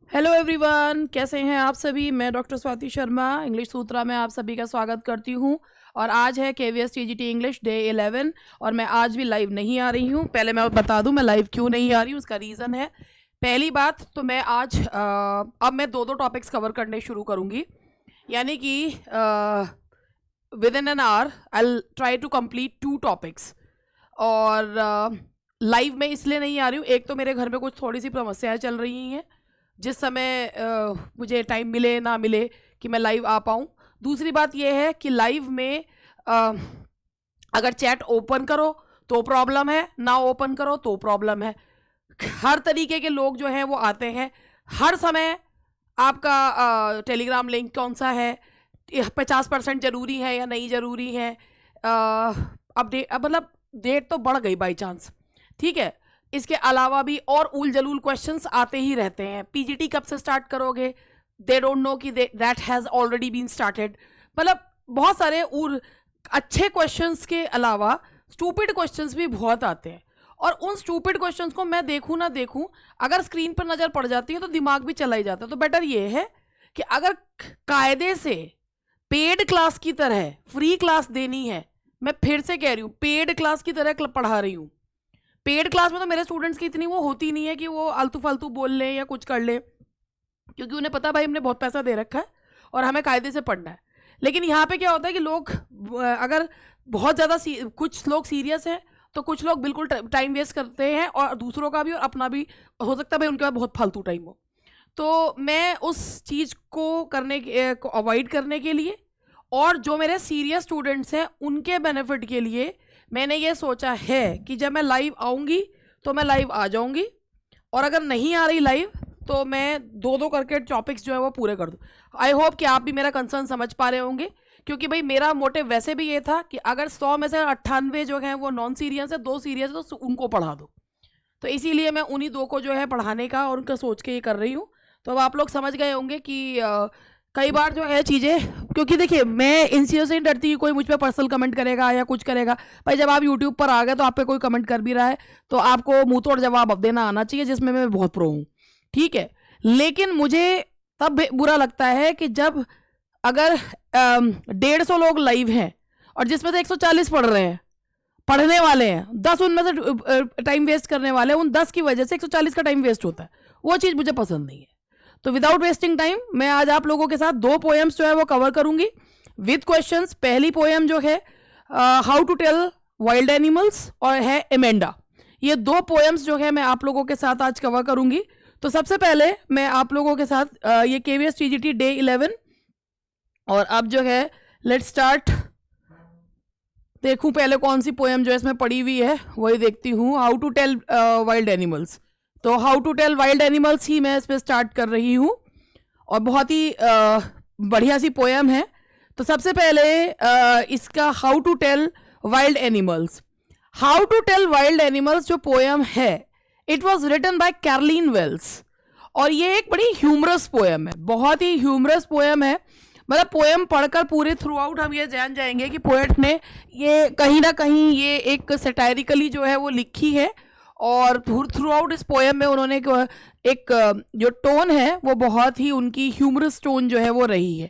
Hello everyone, कैसे हैं आप सभी। मैं डॉक्टर स्वाति शर्मा इंग्लिश सूत्रा में आप सभी का स्वागत करती हूं। और आज है KVS TGT इंग्लिश डे 11 और मैं आज भी लाइव नहीं आ रही हूं। पहले मैं बता दूं मैं लाइव क्यों नहीं आ रही हूं, उसका रीज़न है। पहली बात तो मैं आज अब मैं दो टॉपिक्स कवर करने शुरू करूंगी, यानी कि with in an hour I try to complete 2 topics. और लाइव में इसलिए नहीं आ रही हूँ, एक तो मेरे घर में कुछ थोड़ी सी समस्याएं चल रही हैं जिस समय मुझे टाइम मिले ना मिले कि मैं लाइव आ पाऊँ। दूसरी बात यह है कि लाइव में अगर चैट ओपन करो तो प्रॉब्लम है, ना ओपन करो तो प्रॉब्लम है। हर तरीके के लोग जो हैं वो आते हैं हर समय। आपका टेलीग्राम लिंक कौन सा है, 50% ज़रूरी है या नहीं ज़रूरी है, अपडेट मतलब डेट तो बढ़ गई बाई चांस, ठीक है। इसके अलावा भी और उल जलूल क्वेश्चंस आते ही रहते हैं। पीजीटी कब से स्टार्ट करोगे, दे डोंट नो कि that has already been started. मतलब बहुत सारे और अच्छे क्वेश्चंस के अलावा स्टूपिड क्वेश्चंस भी बहुत आते हैं। और उन स्टूपिड क्वेश्चंस को मैं देखूं ना देखूं, अगर स्क्रीन पर नज़र पड़ जाती है तो दिमाग भी चला ही जाता है। तो बेटर ये है कि अगर कायदे से पेड क्लास की तरह फ्री क्लास देनी है, मैं फिर से कह रही हूँ पेड क्लास की तरह पढ़ा रही हूँ। पेड क्लास में तो मेरे स्टूडेंट्स की इतनी वो होती नहीं है कि वो आलतू फालतू बोल लें या कुछ कर लें, क्योंकि उन्हें पता भाई हमने बहुत पैसा दे रखा है और हमें कायदे से पढ़ना है। लेकिन यहाँ पे क्या होता है कि लोग अगर बहुत ज़्यादा कुछ लोग सीरियस हैं तो कुछ लोग बिल्कुल टाइम वेस्ट करते हैं, और दूसरों का भी और अपना भी हो सकता है भाई उनके पास बहुत फालतू टाइम हो। तो मैं उस चीज़ को को अवॉइड करने के लिए और जो मेरे सीरियस स्टूडेंट्स हैं उनके बेनिफिट के लिए मैंने ये सोचा है कि जब मैं लाइव आऊँगी तो मैं लाइव आ जाऊँगी, और अगर नहीं आ रही लाइव तो मैं दो करके टॉपिक्स जो है वो पूरे कर दूँ। आई होप कि आप भी मेरा कंसर्न समझ पा रहे होंगे, क्योंकि भाई मेरा मोटिव वैसे भी ये था कि अगर 100 में से 98 जो हैं वो नॉन सीरियस है, 2 सीरियस है, तो उनको पढ़ा दो। तो इसीलिए मैं उन्हीं 2 को जो है पढ़ाने का और उनका सोच के ये कर रही हूँ। तो अब आप लोग समझ गए होंगे कि कई बार जो है चीज़ें, क्योंकि देखिए मैं इन चीज़ों से नहीं डरती कि कोई मुझ पर पर्सनल कमेंट करेगा या कुछ करेगा। भाई जब आप यूट्यूब पर आ गए तो आप पे कोई कमेंट कर भी रहा है तो आपको मुंह तोड़ जवाब अब देना आना चाहिए, जिसमें मैं बहुत प्रो हूँ, ठीक है। लेकिन मुझे तब बुरा लगता है कि जब अगर 150 लोग लाइव हैं और जिसमें से 140 पढ़ रहे हैं, पढ़ने वाले हैं, 10 उनमें से टाइम वेस्ट करने वाले हैं, उन 10 की वजह से 140 का टाइम वेस्ट होता है। वो चीज़ मुझे पसंद नहीं है। तो विदाउट वेस्टिंग टाइम मैं आज आप लोगों के साथ 2 पोएम्स जो है वो कवर करूंगी विद क्वेश्चंस। पहली पोएम जो है how to tell wild animals और है एमेंडा। ये 2 पोएम्स जो है मैं आप लोगों के साथ आज कवर करूंगी। तो सबसे पहले मैं आप लोगों के साथ ये KVS TGT डे 11, और अब जो है लेट्स स्टार्ट। देखूं पहले कौन सी पोएम जो है इसमें पड़ी हुई है वही देखती हूँ। How to tell wild animals, तो how to tell wild animals ही मैं इस पर स्टार्ट कर रही हूँ, और बहुत ही बढ़िया सी पोएम है। तो सबसे पहले इसका how to tell wild animals. How to tell wild animals जो पोएम है, it was written by Carolyn Wells, और ये एक बड़ी ह्यूमरस पोएम है, बहुत ही ह्यूमरस पोएम है। मतलब पोएम पढ़कर पूरे थ्रू आउट हम ये जान जाएंगे कि पोएट ने ये कहीं ना कहीं ये एक सटायरिकली जो है वो लिखी है, और थ्रू आउट इस पोएम में उन्होंने एक जो टोन है वो बहुत ही उनकी ह्यूमरस टोन जो है वो रही है।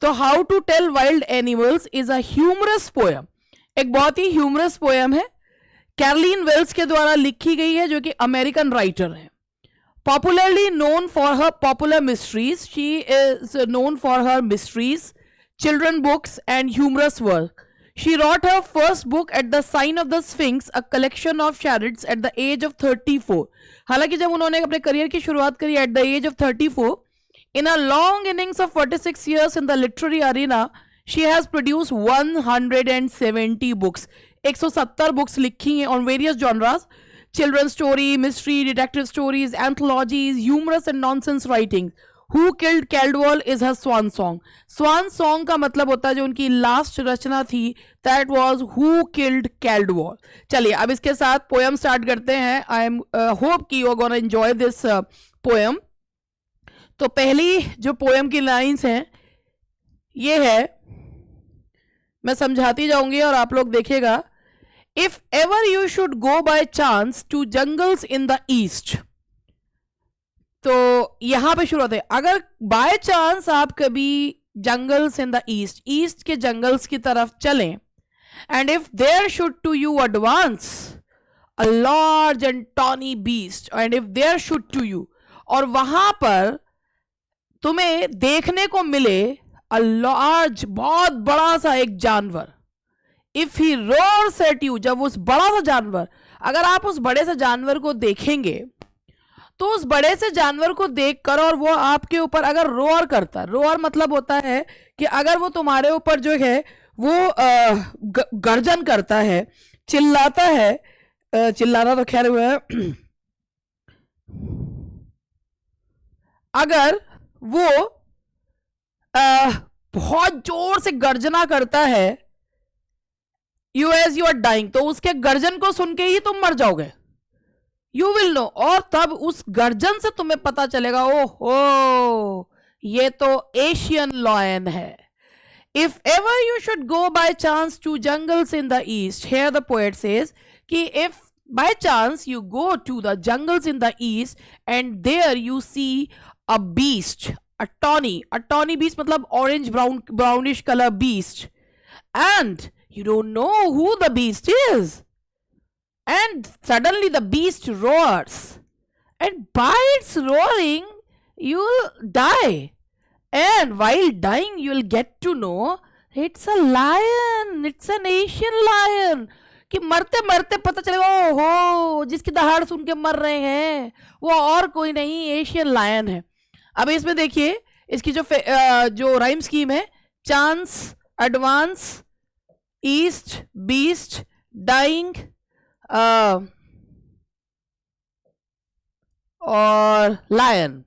तो how to tell wild animals is a humorous poem, एक बहुत ही ह्यूमरस पोएम है। कैरलीन वेल्स के द्वारा लिखी गई है, जो कि अमेरिकन राइटर है। Popularly known for her popular mysteries, she is known for her mysteries, children books, and humorous work. She wrote her first book at the Sign of the Sphinx, a collection of charades, at the age of 34. हालांकि जब उन्होंने अपने career की शुरुआत करी at the age of 34, in a long innings of 46 years in the literary arena, she has produced 170 books. 170 books लिखी हैं on various genres. Children's story, mystery, detective stories, anthologies, humorous and nonsense writing. Who Killed Caldwell is her swan song. Swan song का मतलब होता है जो उनकी last रचना थी, that was Who Killed Caldwell. चलिए अब इसके साथ पोएम स्टार्ट करते हैं। आई एम होप कि you are gonna enjoy this poem. तो पहली जो पोएम की लाइन्स हैं ये है, मैं समझाती जाऊंगी और आप लोग देखिएगा। If ever you should go by chance to jungles in the east, तो यहां पे शुरू होते हैं। अगर बाय चांस आप कभी जंगल्स इन द ईस्ट के जंगल्स की तरफ चलें, and if there should to you advance a large and tawny beast, and if there should to you, और वहां पर तुम्हें देखने को मिले a large, बहुत बड़ा सा एक जानवर, if he roars at you, जब उस बड़ा सा जानवर, अगर आप उस बड़े से जानवर को देखेंगे तो उस बड़े से जानवर को देखकर और वो आपके ऊपर अगर रोअर करता है, रोअर मतलब होता है कि अगर वो तुम्हारे ऊपर जो है वो गर्जन करता है, चिल्लाता है, चिल्लाना तो खैर हुआ है, अगर वो बहुत जोर से गर्जना करता है, you as you are dying, तो उसके गर्जन को सुन के ही तुम मर जाओगे, यू विल नो, और तब उस गर्जन से तुम्हें पता चलेगा ओहो ये तो एशियन लायन है। If ever you should go by chance to jungles in the east, here the poet says कि if by chance you go to the jungles in the east and there you see a beast, a tawny beast मतलब orange brownish color beast, and you don't know who the beast is, and suddenly the beast roars, and by its roaring you'll die. And while dying, you'll get to know it's a lion, it's an Asian lion. कि मरते मरते पता चलेगा ओहो जिसकी दहाड़ सुन के मर रहे हैं वो और कोई नहीं, एशियन लायन है। अब इसमें देखिए इसकी जो राइम स्कीम है, chance, advance, east, beast, dying और lion,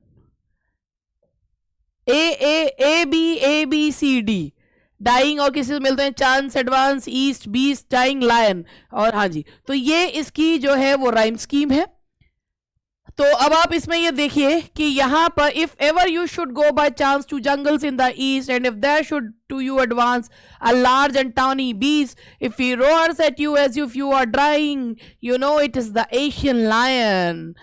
A B C D, dying और किसी से मिलते हैं chance, advance, east, beast, dying, lion, और हाँ जी, तो ये इसकी जो है वो राइम स्कीम है। तो अब आप इसमें ये देखिए कि यहाँ पर if ever you should go by chance to jungles in the east and if there should to you advance a large and tawny beast, if he roars at you as if you are drawing, you know it is the Asian lion.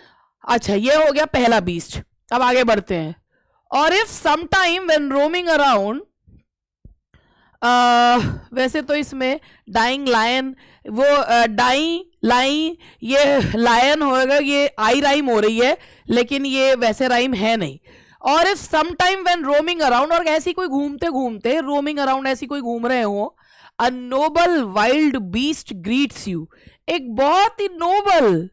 अच्छा, ये हो गया पहला beast. अब आगे बढ़ते हैं। और if sometime when roaming around, वैसे तो इसमें डाइंग लायन, वो डाई लाई, ये लायन होगा, ये आई राइम हो रही है लेकिन ये वैसे राइम है नहीं। और if sometime when roaming around, और ऐसी कोई घूमते घूमते, रोमिंग अराउंड ऐसी कोई घूम रहे हो, अ noble wild beast greets you, एक बहुत ही नोबल,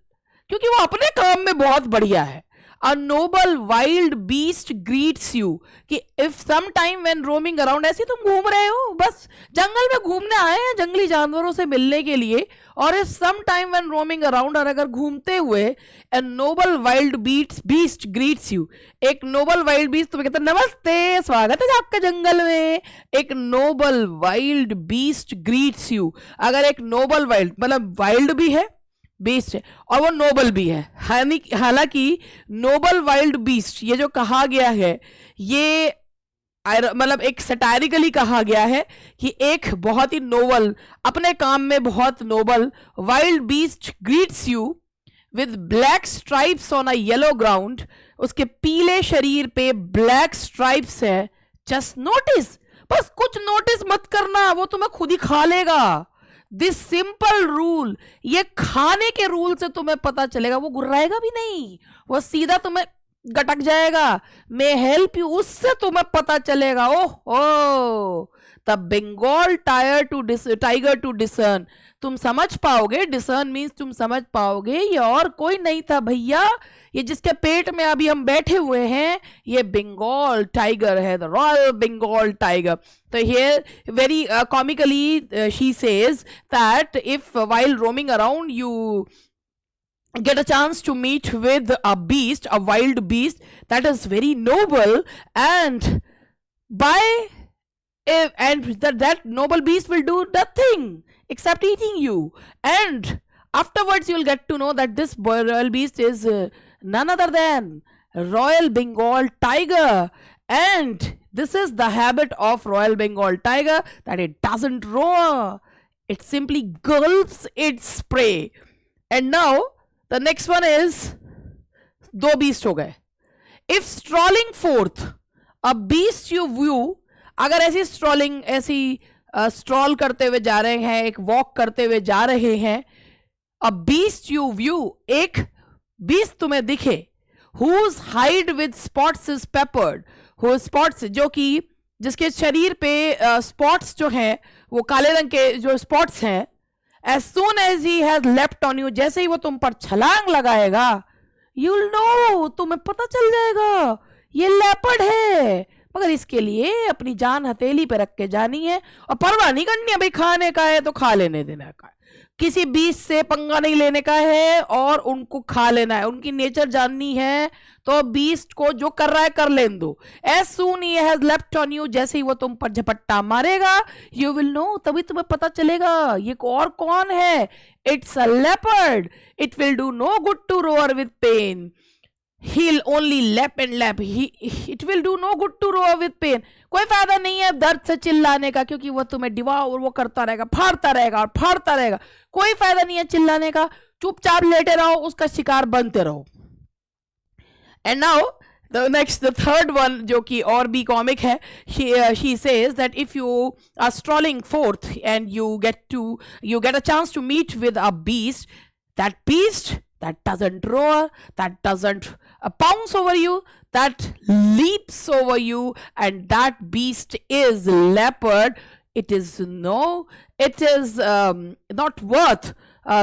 क्योंकि वो अपने काम में बहुत बढ़िया है, a noble wild beast greets you, कि if sometime when roaming around, ऐसे तुम घूम रहे हो, बस जंगल में घूमने आए हैं जंगली जानवरों से मिलने के लिए, और if sometime when roaming around, और अगर घूमते हुए a noble wild beast greets you, एक noble wild beast तुम्हें कहता है नमस्ते, स्वागत है आपका जंगल में, एक noble wild beast greets you। अगर एक noble wild मतलब wild भी है, बीस्ट है, और वो नोबल भी है, हालांकि नोबल वाइल्ड बीस्ट ये जो कहा गया है ये मतलब एक सटायरिकली कहा गया है कि एक बहुत ही नोबल, अपने काम में बहुत noble wild beast greets you with black stripes on a yellow ground, उसके पीले शरीर पे ब्लैक स्ट्राइप्स है। जस्ट नोटिस, बस कुछ नोटिस मत करना, वो तुम्हें खुद ही खा लेगा। दिस सिंपल रूल, ये खाने के रूल से तुम्हें पता चलेगा, वो गुर्राएगा भी नहीं, वो सीधा तुम्हें गटक जाएगा। मे हेल्प यू, उससे तुम्हें पता चलेगा। Oh the Bengal tiger to discern, तुम समझ पाओगे, डिसर्न मीन्स तुम समझ पाओगे, ये और कोई नहीं था भैया, ये जिसके पेट में अभी हम बैठे हुए हैं ये बंगाल टाइगर है, द रॉयल बंगाल टाइगर। तो here very comically she says that if while roaming around you get a chance to meet with a beast, a wild beast that is very noble, and that noble beast will do nothing except eating you, and afterwards you'll get to know that this royal beast is none other than Royal Bengal tiger, and this is the habit of Royal Bengal tiger, that it doesn't roar, it simply gulps its prey. And now the next one is, दो beast हो गए, if strolling fourth a beast you view, अगर ऐसी strolling, ऐसी stroll करते हुए जा रहे हैं, एक वॉक करते हुए जा रहे हैं, अ बीस्ट यू व्यू, एक बीस्ट तुम्हें दिखे, whose hide with spots is peppered, who spots, जो कि जिसके शरीर पे स्पॉट्स जो हैं वो काले रंग के जो स्पॉट्स हैं, as soon as he has left on you, जैसे ही वो तुम पर छलांग लगाएगा, यू विल नो, तुम्हें पता चल जाएगा ये लेपर्ड है। मगर इसके लिए अपनी जान हथेली पे रख के जानी है और परवाह नहीं करनी है, भाई खाने का है तो खा लेने देना का, किसी बीच से पंगा नहीं लेने का है और उनको खा लेना है, उनकी नेचर जाननी है, तो बीस्ट को जो कर रहा है कर लेने दो। As soon he has left on you, जैसे ही वो तुम पर झपट्टा मारेगा, यू विल नो, तभी तुम्हें पता चलेगा ये और कौन है। It's a leopard, it will do no good to roar with pain, he'll only lap and lap, it will do no good to roar with pain, कोई फायदा नहीं है दर्द से चिल्लाने का, क्योंकि वो तुम्हें डिवाउर, वो करता रहेगा, फाड़ता रहेगा और फाड़ता रहेगा, कोई फायदा नहीं है चिल्लाने का, चुपचाप लेटे रहो, उसका शिकार बनते रहो। And now the third one, जो कि और भी कॉमिक है, she says that if you are strolling forth and you get a chance to meet with a beast, that beast that doesn't roar, that doesn't pounce over you, that leaps over you, and that beast is leopard. It is not worth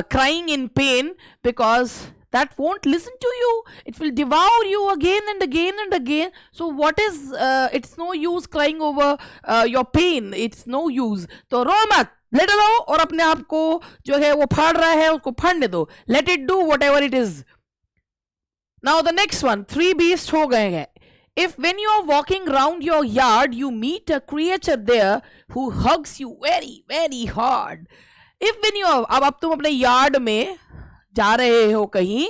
crying in pain, because that won't listen to you. It will devour you again and again and again. So what is it's no use crying over your pain. It's no use. तो रो मत, late रहो और अपने आप को जो है वो फाड़ रहा है उसको फाड़ने दो, let it do what ever it is. Now the next one, 3 beast हो गए हैं। If when you are walking around your yard you meet a creature there who hugs you very very hard. If when you are, अब तुम अपने yard में जा रहे हो कहीं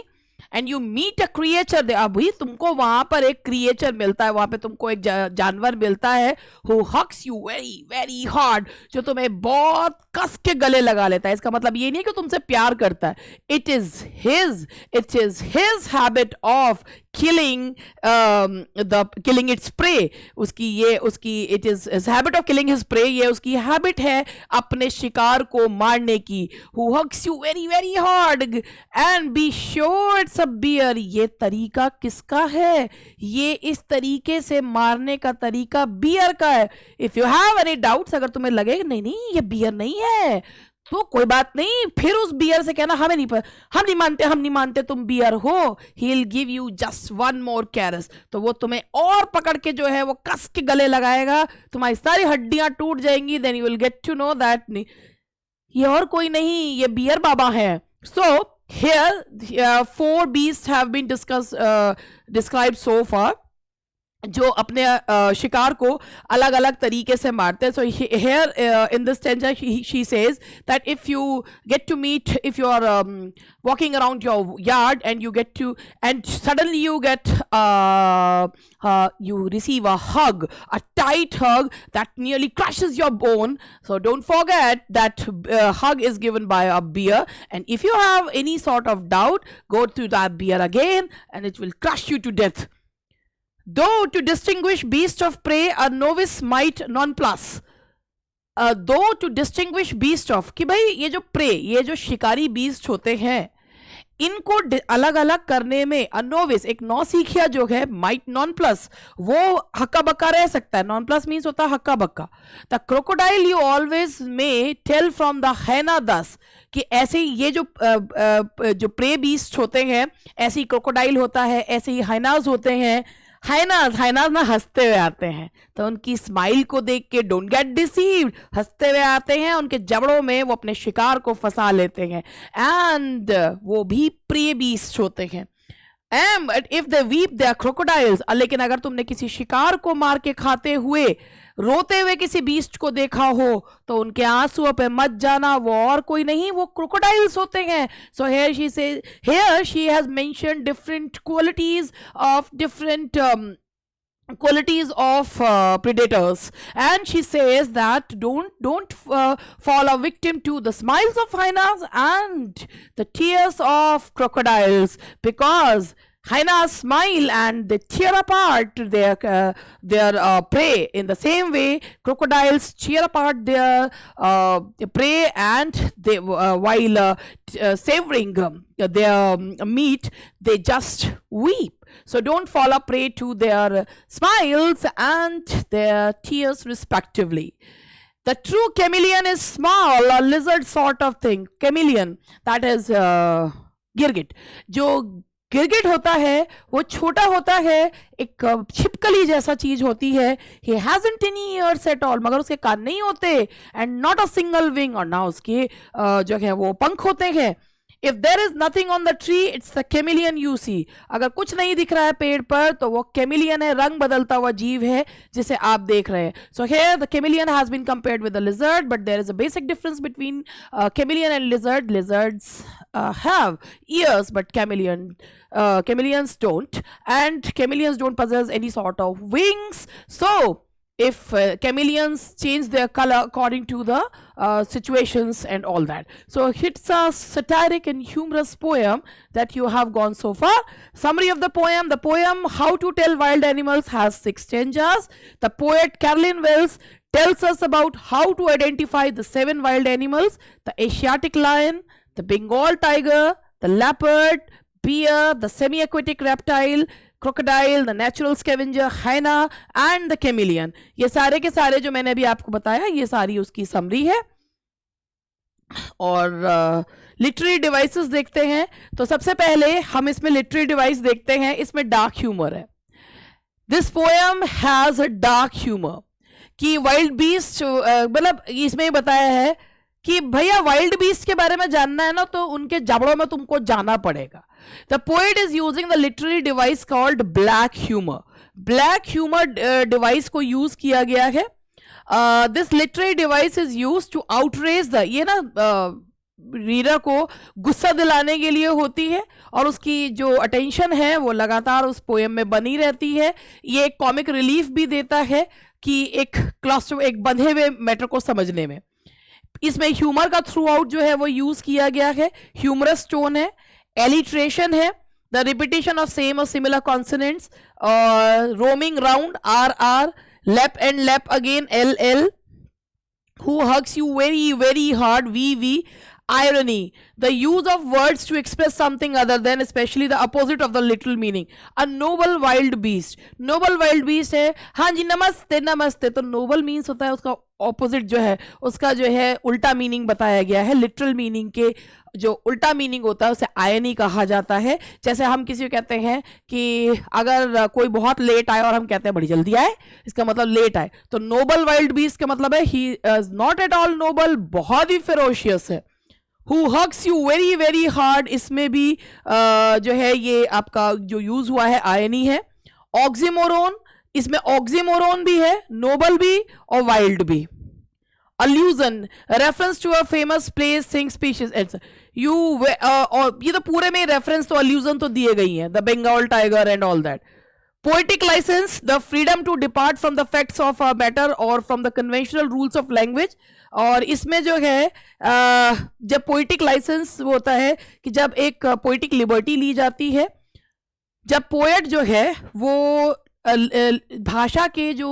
and you meet a creature there, अभी तुमको वहां पर एक क्रिएचर मिलता है, वहां पे तुमको एक जानवर मिलता है, who hugs you very very hard, जो तुम्हें बहुत कस के गले लगा लेता है। इसका मतलब ये नहीं कि तुमसे प्यार करता है, it is his habit of killing its prey, उसकी it is his habit of killing his prey, ये उसकी हैबिट है अपने शिकार को मारने की। who hugs you very very hard and be sure it's a bear, ये तरीका किसका है? ये इस तरीके से मारने का तरीका बियर का है। if you have any doubts, अगर तुम्हें लगे नहीं ये बियर नहीं है, तो कोई बात नहीं, फिर उस बियर से कहना हम नहीं मानते तुम बियर हो। he'll give you just one more caress, तो वो तुम्हें और पकड़ के जो है वो कस के गले लगाएगा, तुम्हारी सारी हड्डियां टूट जाएंगी। then you will get to know that ये और कोई नहीं, ये बियर बाबा है। so here 4 beasts have been described so far, जो अपने शिकार को अलग अलग तरीके से मारते हैं। so here in this stanza she says that if you get to meet, if you are walking around your yard and suddenly you get you receive a tight hug that nearly crushes your bone, so don't forget that hug is given by a bear, and if you have any sort of doubt, go to that bear again and it will crush you to death. Though to distinguish beast of prey a novice might nonplus, though to distinguish beast of, कि भाई ये जो prey, ये जो शिकारी beast होते हैं, इनको अलग अलग करने में a novice, एक नौसिखिया जो है, might nonplus, वो हक्का बक्का रह सकता है। nonplus means होता है हक्का बक्का। The crocodile you always may tell from the hyena thus, कि ऐसे ही ये जो prey beast होते हैं, ऐसे ही crocodile होता है, ऐसे ही hyenas होते हैं। हाइनाज ना हंसते हुए आते हैं, तो उनकी स्माइल को देख के डोंट गेट डिसीव्ड, हंसते हुए आते हैं, उनके जबड़ों में वो अपने शिकार को फंसा लेते हैं, एंड वो भी प्रे बीस्ट होते हैं। And if they weep they are crocodiles, लेकिन अगर तुमने किसी शिकार को मार के खाते हुए रोते हुए किसी बीस्ट को देखा हो तो उनके आंसुओं पे मत जाना, वो और कोई नहीं, वो क्रोकोडाइल्स होते हैं। सो here she has mentioned different qualities of predators, and she says that don't fall a victim to the smiles of hyenas and the tears of crocodiles, because Hyenas smile and they tear apart their prey. In the same way, crocodiles tear apart their prey, and they while savoring their meat, they just weep. So don't fall a prey to their smiles and their tears, respectively. The true chameleon is small, a lizard sort of thing. Chameleon, that is गिरगिट. जो गिरगिट होता है वो छोटा होता है, एक छिपकली जैसा चीज होती है. He hasn't any ears at all, मगर उसके कान नहीं होते. And not a single wing, और ना उसके जो है वो पंख होते हैं. If there is nothing on the tree, it's the chameleon you see. अगर कुछ नहीं दिख रहा है पेड़ पर तो वो कैमिलियन है, रंग बदलता हुआ जीव है जिसे आप देख रहे हैं. So here the chameleon has been compared with the lizard, but there is a basic difference between chameleon and lizard. Lizards have ears, but chameleons don't, and chameleons don't possess any sort of wings. So if chameleons change their color according to the situations and all that. So it's a satiric and humorous poem that you have gone so far. Summary of the poem. The poem How to Tell Wild Animals has 6 stanzas. The poet Carolyn Wells tells us about how to identify the 7 wild animals: the Asiatic lion, the Bengal tiger, the leopard, bear, the semi-aquatic reptile, crocodile, the natural scavenger, hyena and the chameleon. ये सारे के सारे जो मैंने अभी आपको बताया, ये सारी उसकी समरी है. और लिटरेरी डिवाइसेस देखते हैं. तो सबसे पहले हम इसमें लिटरेरी डिवाइस देखते हैं. इसमें डार्क ह्यूमर है. This poem has a dark humour. कि वाइल्ड बीस्ट, मतलब इसमें बताया है कि भैया वाइल्ड बीस्ट के बारे में जानना है ना तो उनके जबड़ों में तुमको जाना पड़ेगा. The poet is using the literary device called black humour. Black humour device को यूज किया गया है. This literary device is use to outrage the, ये ना रीडर को गुस्सा दिलाने के लिए होती है, और उसकी जो अटेंशन है वो लगातार उस पोएम में बनी रहती है. ये एक कॉमिक रिलीफ भी देता है कि एक बंधे हुए मैटर को समझने में. इसमें ह्यूमर का थ्रू आउट जो है वो यूज किया गया है. ह्यूमरस टोन है, एलिट्रेशन है, द रिपीटेशन ऑफ सेम और similar consonants, roaming round R R, lap and lap again L L, who hugs you very very hard V V, irony, the use of words to express something other than, especially the opposite of the literal meaning. A noble wild beast. noble wild beast है, हाँ जी नमस्ते नमस्ते. तो noble means होता है उसका opposite जो है, उसका जो है उल्टा मीनिंग बताया गया है. लिटरल मीनिंग के जो उल्टा मीनिंग होता है उसे आयनी कहा जाता है. जैसे हम किसी को कहते हैं कि अगर कोई बहुत लेट आए और हम कहते हैं बड़ी जल्दी आए, इसका मतलब लेट आए. तो नोबल वाइल्ड बीस्ट का मतलब है he is not at all noble, बहुत ही फेरोशियस है. Who hugs you very very hard, इसमें भी जो है ये आपका जो यूज हुआ है आयनी है. ऑक्सीमोरोन, इसमें ऑक्सीमोरोन भी है, नोबल भी और वाइल्ड भी. Allusion, reference to a famous place, thing, species etc. और ये तो पूरे में रेफरेंस तो अल्यूजन तो दिए गई हैं, the Bengal tiger and all that. Poetic license, the freedom to depart from the facts of a matter or from the conventional rules of language. और इसमें जो है जब पोइटिक लाइसेंस होता है कि जब एक पोइटिक लिबर्टी ली जाती है, जब पोएट जो है वो भाषा के जो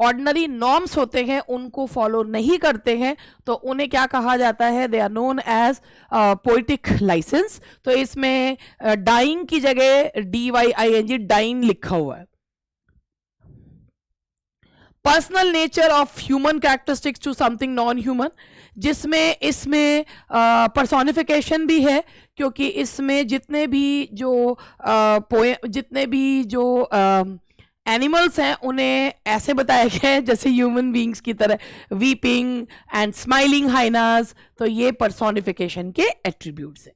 ऑर्डिनरी नॉर्म्स होते हैं उनको फॉलो नहीं करते हैं, तो उन्हें क्या कहा जाता है, they are known as poetic licence. तो इसमें डाइंग की जगह DYING डाइन लिखा हुआ है. Personal nature of human characteristics to something non human, जिसमें इसमें पर्सोनिफिकेशन भी है, क्योंकि इसमें जितने भी जो एनिमल्स हैं उन्हें ऐसे बताया गया है जैसे ह्यूमन बींग्स की तरह, वीपिंग एंड स्माइलिंग हाइनास. तो ये पर्सोनिफिकेशन के एट्रीब्यूट्स हैं.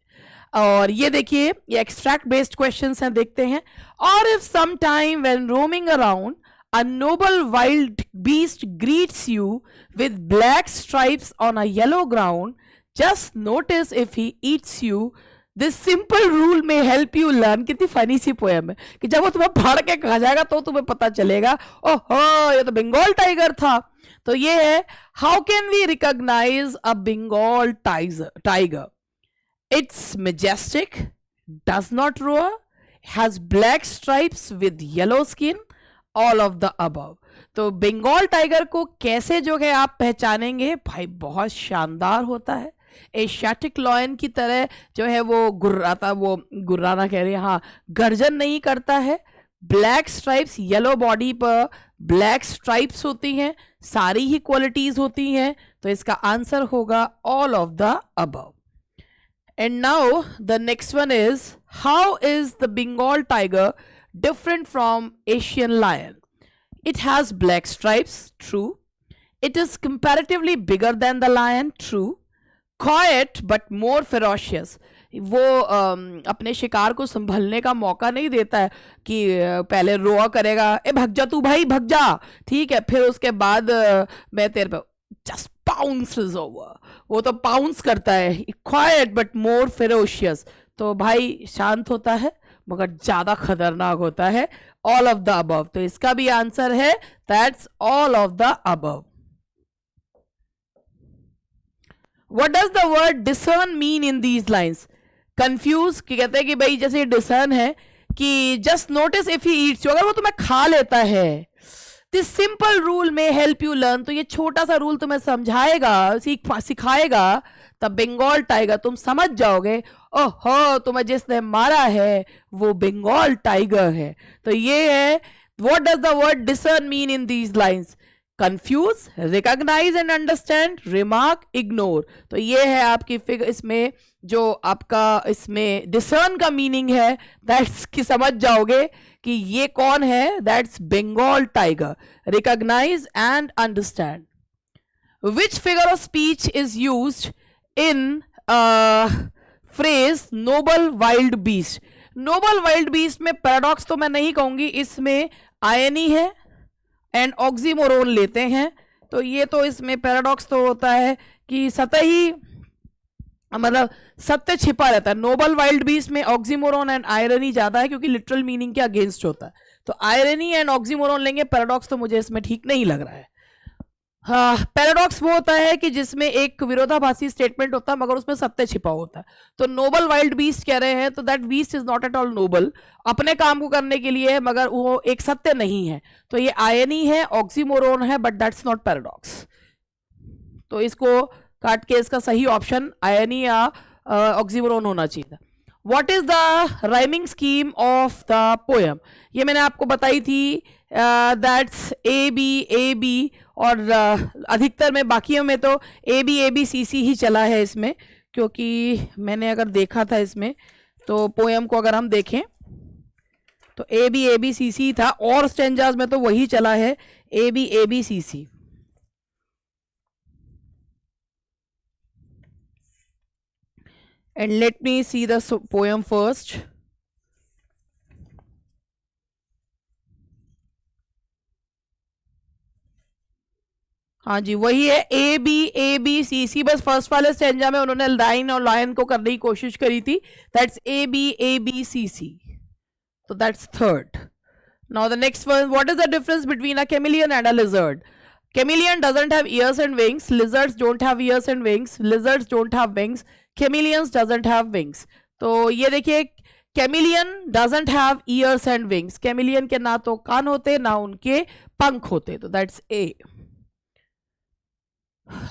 और ये देखिए ये एक्सट्रैक्ट बेस्ड क्वेश्चंस हैं, देखते हैं. और if some time when roaming around a noble wild beast greets you with black stripes on a yellow ground, just notice if he eats you. This simple rule may help you learn. कितनी funny सी poem है कि जब वो तुम्हें फाड़ के खा जाएगा तो तुम्हें पता चलेगा, ओहो ये तो बंगाल टाइगर था. तो ये है, how can we recognise a Bengal tiger? It's majestic, does not roar, has black stripes with yellow skin, all of the above. तो बंगाल टाइगर को कैसे जो है आप पहचानेंगे भाई, बहुत शानदार होता है, एशियाटिक लॉयन की तरह जो है वो गुर्राता, वो गुर्राना कह रहे हैं, हाँ, गर्जन नहीं करता है। ब्लैक स्ट्राइप्स, येलो बॉडी पर ब्लैक स्ट्राइप्स होती हैं, सारी ही क्वालिटीज होती हैं, तो इसका आंसर होगा all of the above. And now the next one is, how is the Bengal tiger different from Asian lion? It has black stripes, true. It is comparatively bigger than the lion, true. Quiet but more ferocious. वो अपने शिकार को संभलने का मौका नहीं देता है कि पहले रोआ करेगा, ए भग जा तू भाई भग जा, ठीक है, फिर उसके बाद मैं तेरे पे just pounces over, वो तो पाउंस करता है। Quiet but more ferocious, तो भाई शांत होता है मगर ज्यादा खतरनाक होता है, ऑल ऑफ द अबव। तो इसका भी आंसर है that's all of the above. What does the word discern mean in these lines? Confuse, कि कहते हैं कि भाई जैसे डिसर्न है कि just notice if he eats you, अगर वो तुम्हें खा लेता है। दिस सिंपल रूल में हेल्प यू लर्न, तो ये छोटा सा रूल तुम्हें समझाएगा, सिखाएगा, तब बंगाल टाइगर तुम समझ जाओगे, ओहो तुम्हें जिसने मारा है वो बंगाल टाइगर है। तो ये है, what does the word discern mean in these lines? Confuse, recognise and understand, remark, ignore. तो ये है आपकी फिगर, इसमें जो आपका इसमें डिसर्न का मीनिंग है, दैट्स कि समझ जाओगे कि ये कौन है, that's Bengal tiger. Recognise and understand. Which figure of speech is used in phrase noble wild beast? Noble wild beast में पैराडॉक्स तो मैं नहीं कहूंगी, इसमें आयनी है एंड ऑक्सीमोरोन लेते हैं, तो ये तो इसमें पैराडॉक्स तो होता है कि सतही, मतलब सत्य छिपा रहता है। नोबल वाइल्ड बीस्ट में ऑक्सीमोरोन एंड आयरनी ज्यादा है क्योंकि लिटरल मीनिंग के अगेंस्ट होता है, तो आयरनी एंड ऑक्सीमोरोन लेंगे, पैराडॉक्स तो मुझे इसमें ठीक नहीं लग रहा है। हाँ, पैराडॉक्स वो होता है कि जिसमें एक विरोधाभासी स्टेटमेंट होता है मगर उसमें सत्य छिपा होता है। तो नोबल वाइल्ड बीस्ट कह रहे हैं तो that beast is not at all noble, अपने काम को करने के लिए है मगर वो एक सत्य नहीं है। तो ये आयनी है, ऑक्सीमोरोन है, बट दैट्स नॉट पैराडॉक्स। तो इसको काट के इसका सही ऑप्शन आयनी या ऑक्सीमोरोन होना चाहिए था। What is the rhyming scheme of the poem? ये मैंने आपको बताई थी, दैट्स ए बी, और अधिकतर में बाकियों में तो ए बी सी सी ही चला है इसमें, क्योंकि मैंने अगर देखा था इसमें तो पोएम को अगर हम देखें तो ए बी सी सी था, और स्टेंजाज में तो वही चला है A B C C. And let me see the poem first. हाँ जी, वही है ए बी सी, बस फर्स्ट वाले स्टेंजा में उन्होंने लाइन और लायन को करने की कोशिश करी थी, दैट्स ए बी सी, तो that's third. Now the next one, what is the difference between a chameleon and a lizard? Chameleon doesn't have ears and wings, lizards don't have ears and wings, lizards don't have wings, chameleons doesn't have wings। तो ये देखिए, chameleon doesn't have ears and wings, chameleon के ना तो कान होते ना उनके पंख होते, तो that's A।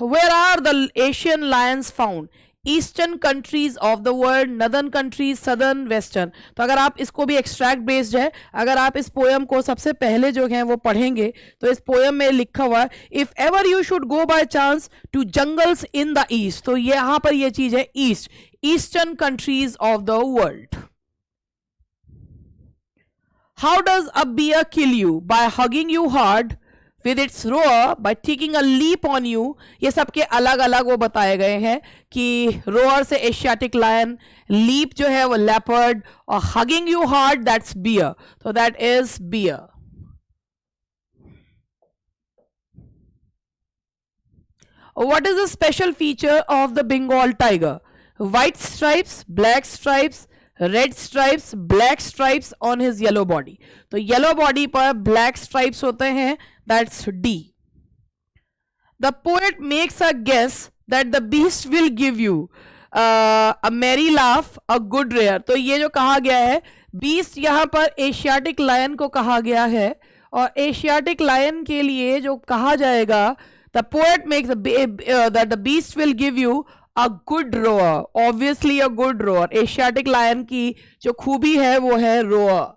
Where are the Asian lions found? Eastern countries of the world, northern countries, southern, western. तो अगर आप इसको भी एक्सट्रैक्ट बेस्ड है, अगर आप इस पोएम को सबसे पहले जो है वो पढ़ेंगे तो इस पोएम में लिखा हुआ है, if ever you should go by chance to jungles in the east, तो ये यहां पर ये चीज है east, eastern countries of the world. How does a bear kill you? By hugging you hard with its roar, by taking a leap on you। ये सबके अलग अलग वो बताए गए हैं कि रोअर से एशियाटिक लायन, लीप जो है वो लेपर्ड, और hugging you hard that's bear, तो that is bear. What is the special feature of the Bengal tiger? White stripes, black stripes, red stripes, black stripes on his yellow body. तो yellow body पर black stripes होते हैं, that's D. The poet makes a guess that the beast will give you a merry laugh, a good rare. तो ये जो कहा गया है बीस्ट यहाँ पर एशियाटिक लायन को कहा गया है, और एशियाटिक लायन के लिए जो कहा जाएगा, the poet makes that the beast will give you a good roar, obviously a good roar. Asiatic lion की जो खूबी है वो है roar.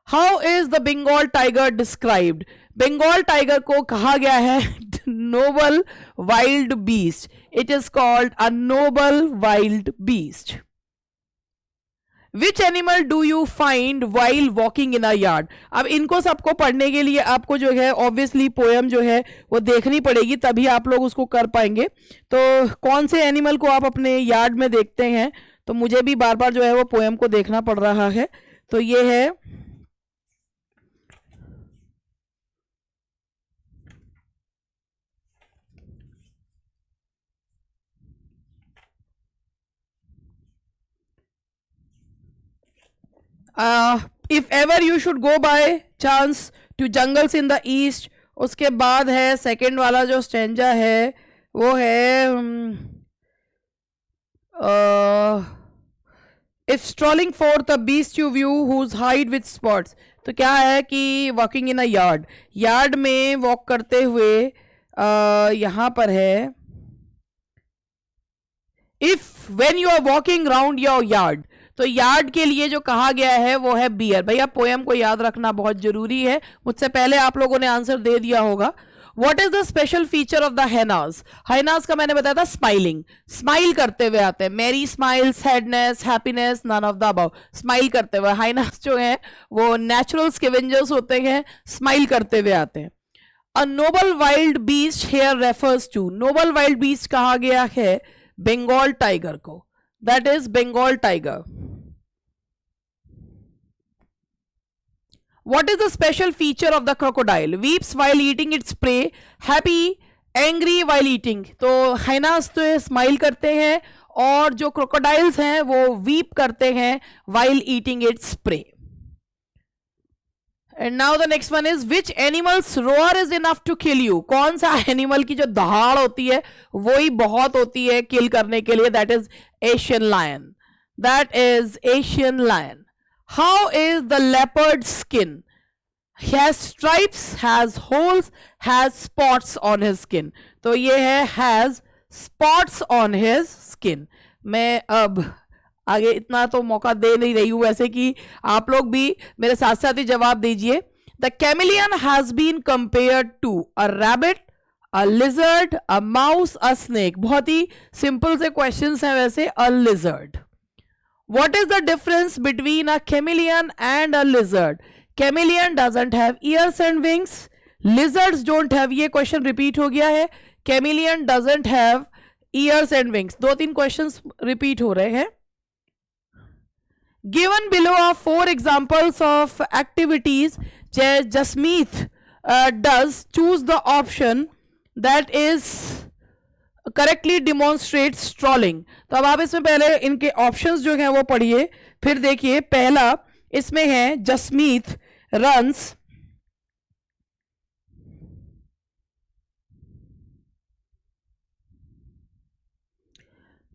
How is the Bengal tiger described? Bengal tiger को कहा गया है noble wild beast. It is called a noble wild beast. Which animal do you find while walking in a yard? अब इनको सबको पढ़ने के लिए आपको जो है ऑब्वियसली पोएम जो है वो देखनी पड़ेगी, तभी आप लोग उसको कर पाएंगे। तो कौन से एनिमल को आप अपने यार्ड में देखते हैं, तो मुझे भी बार बार जो है वो पोएम को देखना पड़ रहा है। तो ये है if ever you should go by chance to jungles in the east. उसके बाद है सेकेंड वाला जो स्टेंजा है वो है if strolling for the beast you view whose hide with spots. तो क्या है कि walking in a yard, yard में वॉक करते हुए यहां पर है if when you are walking round your yard. तो यार्ड के लिए जो कहा गया है वो है बियर। भैया पोएम को याद रखना बहुत जरूरी है, मुझसे पहले आप लोगों ने आंसर दे दिया होगा। What is the special feature of the hyenas? Hyenas का मैंने बताया था स्माइलिंग, स्माइल करते हुए आते हैं। Merry smile, sadness, happiness, none of the above. Smile करते हुए हाइनास जो है वो नेचुरल स्कैवेंजर्स होते हैं, स्माइल करते हुए आते हैं। A noble wild beast here refers to, noble wild beast कहा गया है बंगाल टाइगर को, that is Bengal tiger. What is the special feature of the crocodile? Weeps while eating its prey, happy, angry while eating. तो hyenas तो smile करते हैं, और जो क्रोकोडाइल्स हैं वो वीप करते हैं while eating its prey. And now the next one is which animal's roar is enough to kill you? कौन सा एनिमल की जो दहाड़ होती है वो ही बहुत होती है किल करने के लिए? That is Asian lion. That is Asian lion. How is the leopard's skin? Has stripes, has holes, has spots on his skin. तो ये है has spots on his skin. मैं अब आगे इतना तो मौका दे नहीं रही हूं, वैसे कि आप लोग भी मेरे साथ साथ ही जवाब दीजिए। The chameleon has been compared to a rabbit, a lizard, a mouse, a snake. बहुत ही सिंपल से क्वेश्चंस हैं वैसे। a lizard. What is the difference between a chameleon and a lizard? Chameleon doesn't have ears and wings. Lizards don't have, ये question repeat हो गया है। Chameleon doesn't have ears and wings. 2-3 questions repeat हो रहे हैं। Given below are 4 examples of activities Jasmeet does. Choose the option that is correctly demonstrate strolling. तो अब आप इसमें पहले इनके ऑप्शंस जो हैं वो पढ़िए, फिर देखिए। पहला इसमें है Jasmeet runs,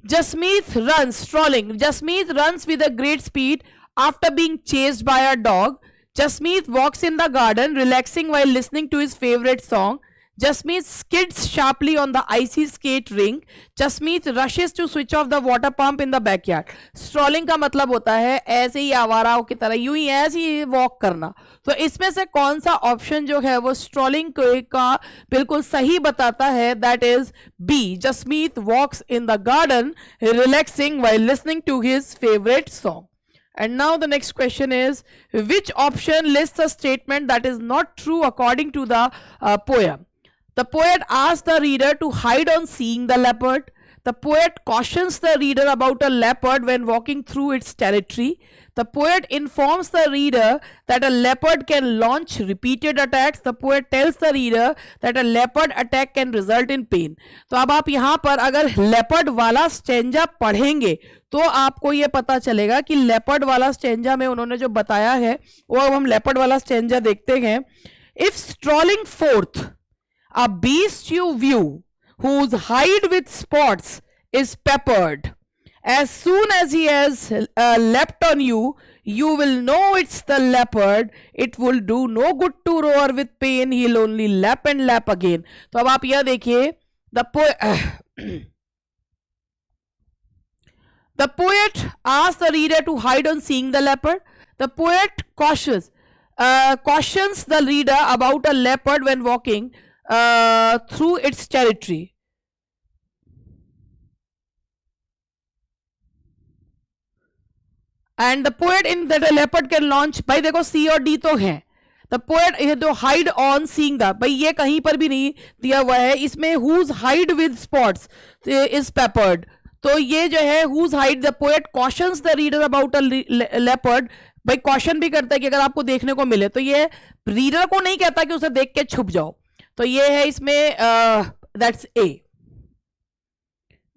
Jasmeet runs, strolling. Jasmeet runs with a great speed after being chased by a dog. Jasmeet walks in the garden, relaxing while listening to his favorite song. Jasmeet skids sharply on the icy skate rink. Jasmeet rushes to switch off the water pump in the backyard. Strolling का मतलब होता है ऐसे ही आवाराओं की तरह यूं ही ऐसे ही walk करना। तो इसमें से कौन सा ऑप्शन जो है वो स्ट्रॉलिंग का बिल्कुल सही बताता है? That is B, Jasmeet walks in the garden relaxing while listening to his favorite song. And now the next question is, which option lists a statement that is not true according to the poem? The poet asks the reader to hide on seeing the leopard. The poet cautions the reader about a leopard when walking through its territory. The poet informs the reader that a leopard can launch repeated attacks. The poet tells the reader that a leopard attack can result in pain. तो अब आप यहाँ पर अगर leopard वाला stanza पढ़ेंगे तो आपको ये पता चलेगा कि leopard वाला स्टेंजा में उन्होंने जो बताया है वो अब हम leopard वाला स्टेंजा देखते हैं। If strolling forth, a beast you view whose hide with spots is peppered As soon as he has leapt on you, you will know it's the leopard. It will do no good to roar with pain. He'll only lap and lap again. तो अब आप यह देखिए, the poet asks the reader to hide on seeing the leopard. The poet cautions the reader about a leopard when walking through its territory. And the poet in that a leopard can launch. भाई देखो C और D तो है. The poet तो hide on seeing the, भाई ये कहीं पर भी नहीं दिया हुआ है. इसमें whose hide with spots is peppered. तो ये जो है whose hide, the poet cautions the reader about a leopard. भाई caution भी करता है कि अगर आपको देखने को मिले, तो ये रीडर को नहीं कहता कि उसे देख के छुप जाओ. तो ये है इसमें that's A.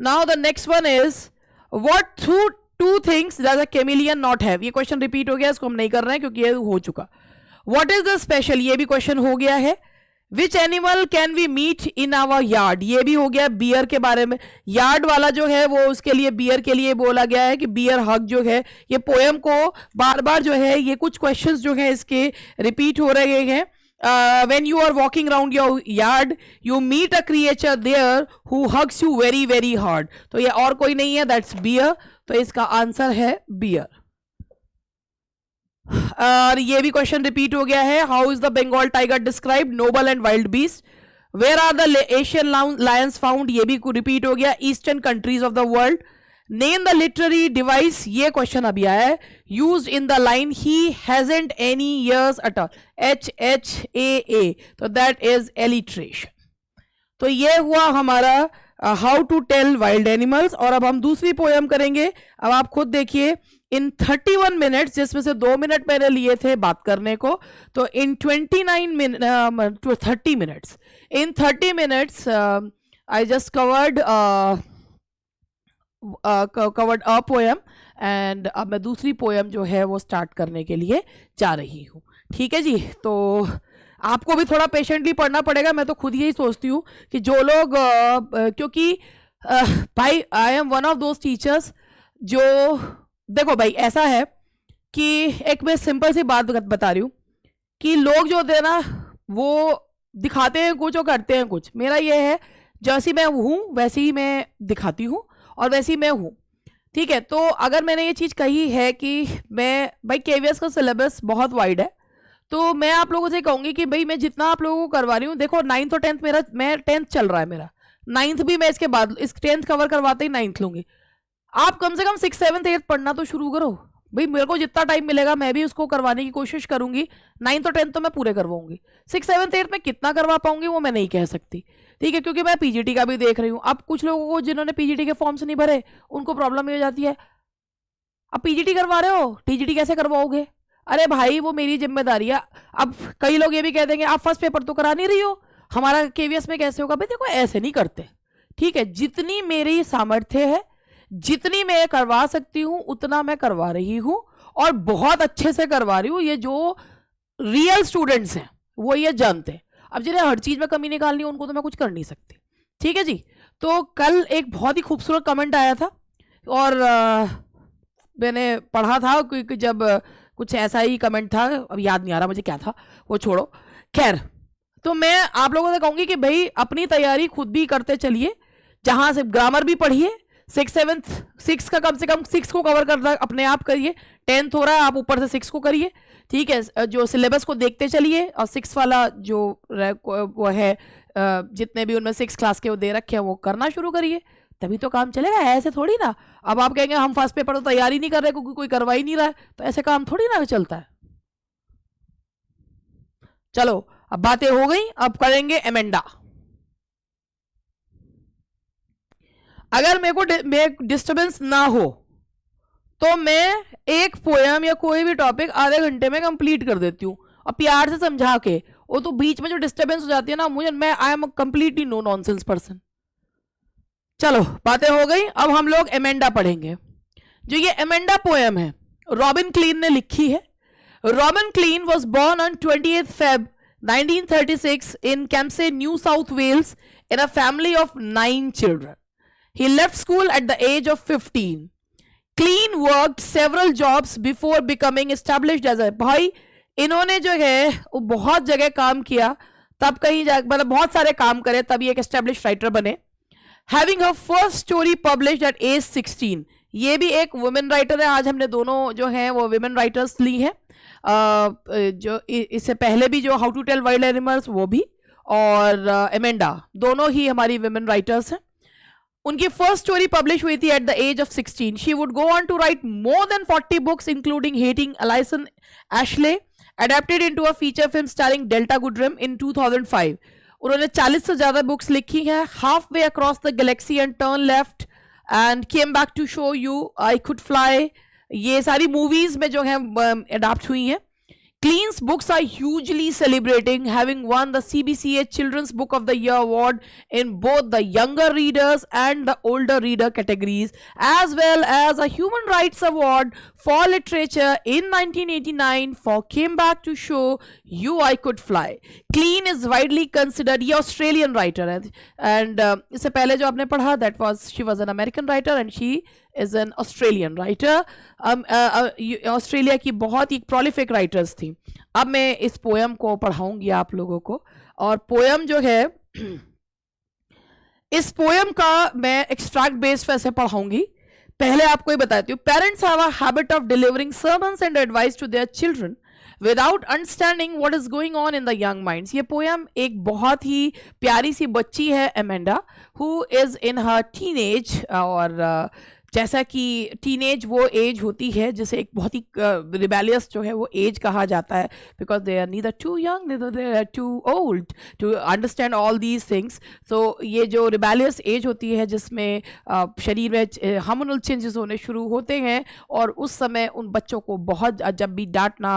Now the next one is what two things does a chameleon not have. ये क्वेश्चन रिपीट हो गया, इसको हम नहीं कर रहे हैं क्योंकि ये हो चुका. What is the special, ये भी क्वेश्चन हो गया है. Which animal can we meet in our yard, ये भी हो गया. बियर के बारे में, यार्ड वाला जो है वो उसके लिए बियर के लिए बोला गया है कि बियर हग जो है. ये पोएम को बार बार जो है ये कुछ क्वेश्चंस जो है इसके रिपीट हो रहे हैं. When you are walking around your yard, you meet a creature there who hugs you very very hard. तो ये और कोई नहीं है, that's bear. तो इसका आंसर है बियर. और ये भी क्वेश्चन रिपीट हो गया है. How is the Bengal tiger describe, noble and wild beast. Where are the Asian lions found, ये भी रिपीट हो गया. Eastern countries of the world. Name the literary device, ये क्वेश्चन अभी आया है. Used in the line he hasn't any ears at all, HHAA. तो that is alliteration. तो ये हुआ हमारा how to tell wild animals. और अब हम दूसरी पोएम करेंगे. अब आप खुद देखिए, इन 31 मिनट्स, जिसमें से 2 मिनट मैंने लिए थे बात करने को, तो इन 29 minute 30 minutes, in 30 minutes I just covered a poem. And अब मैं दूसरी पोएम जो है वो स्टार्ट करने के लिए जा रही हूँ. ठीक है जी. तो आपको भी थोड़ा पेशेंटली पढ़ना पड़ेगा. मैं तो खुद यही सोचती हूँ कि जो लोग क्योंकि भाई I am one of those teachers जो, देखो भाई ऐसा है कि एक मैं सिंपल सी बात बता रही हूँ कि लोग जो होते हैं ना वो दिखाते हैं कुछ और करते हैं कुछ. मेरा ये है, जैसी मैं हूँ वैसे ही मैं दिखाती हूँ और वैसी मैं हूँ. ठीक है. तो अगर मैंने ये चीज़ कही है कि मैं, भाई केवीएस का सिलेबस बहुत वाइड है, तो मैं आप लोगों से कहूँगी कि भाई मैं जितना आप लोगों को करवा रही हूँ, देखो 9th और 10th मेरा, मैं 10th चल रहा है मेरा, 9th भी मैं इसके बाद इस 10th कवर करवाते ही 9th लूँगी. आप कम से कम 6, 7, 8 पढ़ना तो शुरू करो भाई. मेरे को जितना टाइम मिलेगा मैं भी उसको करवाने की कोशिश करूंगी. 9th और 10th तो मैं पूरे करवाऊंगी. 6, 7, 8 में कितना करवा पाऊंगी वो मैं नहीं कह सकती. ठीक है. क्योंकि मैं पीजीटी का भी देख रही हूँ. अब कुछ लोगों को जिन्होंने पीजीटी के फॉर्म्स नहीं भरे उनको प्रॉब्लम ये हो जाती है, अब पीजीटी करवा रहे हो, टीजीटी कैसे करवाओगे. अरे भाई वो मेरी जिम्मेदारी है. अब कई लोग ये भी कह देंगे आप फर्स्ट पेपर तो करा नहीं रही हो, हमारा केवीएस में कैसे होगा. भाई देखो ऐसे नहीं करते. ठीक है. जितनी मेरी सामर्थ्य है, जितनी मैं करवा सकती हूं उतना मैं करवा रही हूं और बहुत अच्छे से करवा रही हूं. ये जो रियल स्टूडेंट्स हैं वो ये जानते हैं. अब जिन्हें हर चीज में कमी निकालनी है उनको तो मैं कुछ कर नहीं सकती. ठीक है जी. तो कल एक बहुत ही खूबसूरत कमेंट आया था और मैंने पढ़ा था कि जब कुछ ऐसा ही कमेंट था, अब याद नहीं आ रहा मुझे क्या था, वो छोड़ो. खैर, तो मैं आप लोगों से कहूंगी कि भाई अपनी तैयारी खुद भी करते चलिए. जहां से ग्रामर भी पढ़िए, 6, 7, 6 का कम से कम 6 को कवर करना अपने आप करिए. 10th हो रहा है, आप ऊपर से 6 को करिए. ठीक है. जो सिलेबस को देखते चलिए और 6 वाला जो वो है, जितने भी उनमें 6 क्लास के वो दे रखे हैं वो करना शुरू करिए, तभी तो काम चलेगा. ऐसे थोड़ी ना. अब आप कहेंगे हम फर्स्ट पेपर तो तैयारी नहीं कर रहे क्योंकि कोई करवा ही नहीं रहा है, तो ऐसे काम थोड़ी ना चलता है. चलो अब बातें हो गई, अब करेंगे एमेंडा. अगर मेरे को डिस्टर्बेंस ना हो तो मैं एक पोएम या कोई भी टॉपिक आधे घंटे में कंप्लीट कर देती हूँ और प्यार से समझा के. वो तो बीच में जो डिस्टर्बेंस हो जाती है ना, मैं I am completely no nonsense person. चलो बातें हो गई. अब हम लोग एमेंडा पढ़ेंगे. जो ये एमेंडा पोएम है रॉबिन क्लीन ने लिखी है. Robin clean was born on 28 Feb 1936 in Campsie, New South Wales, in a family of 9 children. He left school at the age of 15. Clean worked several jobs before becoming established as a, भाई इन्होंने जो है वो बहुत जगह काम किया, तब कहीं जा मतलब बहुत सारे काम करे तब ये एक एस्टैब्लिश्ड राइटर बने। Having her first story published at age 16, ये भी एक वुमेन राइटर है। आज हमने दोनों जो हैं वो वुमेन राइटर्स ली हैं, जो इससे पहले भी जो how to tell wild animals वो भी, और एमेंडा, दोनों ही हमारी वुमेन राइटर्स हैं। उनकी फर्स्ट स्टोरी पब्लिश हुई थी at the age of 16। She would go on to write more than 40 books including Hating Alison Ashley, adapted into a feature film starring Delta Goodrem in 2005। उन्होंने 40 से ज्यादा books लिखी हैं। Halfway across the galaxy and turn left and came back to show you I could fly, ये सारी movies में जो है अडॉप्ट हुई हैं। Clean's books are hugely celebrating, having won the CBCA Children's Book of the Year award in both the younger readers and the older reader categories, as well as a Human Rights Award for Literature in 1989 for Came Back to Show You I Could Fly। Clean is widely considered, ये Australian writer है, and इससे पहले जो आपने पढ़ा that was she was an American writer and she is an Australian writer। Australia की बहुत ही prolific writers थी। अब मैं इस पोयम को पढ़ाऊंगी आप लोगों को, और पोयम जो है इस पोयम का मैं एक्सट्रैक्ट बेस्ड वैसे पढ़ाऊंगी। पहले आपको ही बताती हूँ। Parents have a habit of delivering sermons and advice to their children without understanding what is going on in the young minds. ये पोयम एक बहुत ही प्यारी सी बच्ची है Amanda, who is in her teenage, और जैसा कि टीनेज वो एज होती है जिसे एक बहुत ही रिबेलियस जो है वो एज कहा जाता है, because they are neither too young neither they are too old to understand all these things. So ये जो रिबेलियस एज होती है जिसमें शरीर में हार्मोनल चेंजेस होने शुरू होते हैं, और उस समय उन बच्चों को बहुत जब भी डांटना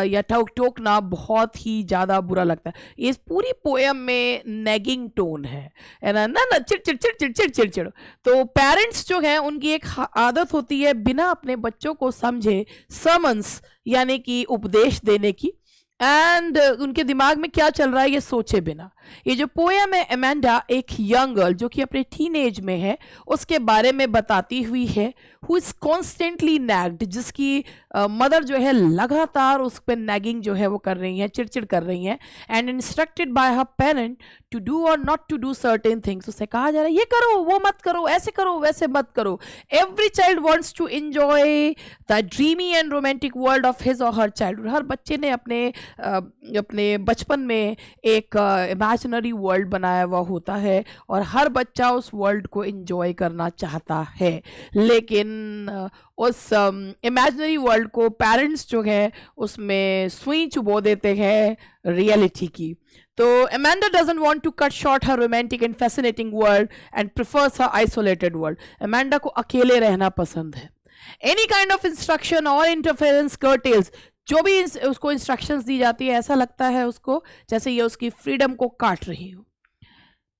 या टोकना बहुत ही ज़्यादा बुरा लगता है। इस पूरी पोएम में नेगिंग टोन है ना, ना चिड़ चिड़ चिड़ चिड़ चिड़ चिड़ चिड़। तो पेरेंट्स जो हैं उनकी एक आदत होती है बिना अपने बच्चों को समझे समन्स यानी कि उपदेश देने की, एंड उनके दिमाग में क्या चल रहा है ये सोचे बिना। ये जो पोएम है एमेंडा एक यंग गर्ल जो कि अपने टीनेज में है उसके बारे में बताती हुई है, हु इज कॉन्स्टेंटली नैग्ड, जिसकी मदर जो है लगातार उस पर नैगिंग जो है वो कर रही हैं, चिड़चिड़ कर रही हैं, and instructed by her parent to do और not to do certain things. उससे कहा जा रहा है ये करो वो मत करो, ऐसे करो वैसे मत करो। Every child wants to enjoy the dreamy and romantic world of his और हर चाइल्डहुड। हर बच्चे ने अपने बचपन में एक इमेजिनरी वर्ल्ड बनाया हुआ होता है और हर बच्चा उस वर्ल्ड को एंजॉय करना चाहता है, लेकिन उस इमेजिनरी वर्ल्ड को पेरेंट्स जो है उसमें सुई चुबो देते हैं रियलिटी की। तो Amanda doesn't want to cut short her romantic and fascinating world and prefers her isolated world। Amanda को अकेले रहना पसंद है। Any kind of instruction or interference curtails, जो भी उसको इंस्ट्रक्शंस दी जाती है ऐसा लगता है उसको जैसे ये उसकी फ्रीडम को काट रही हो।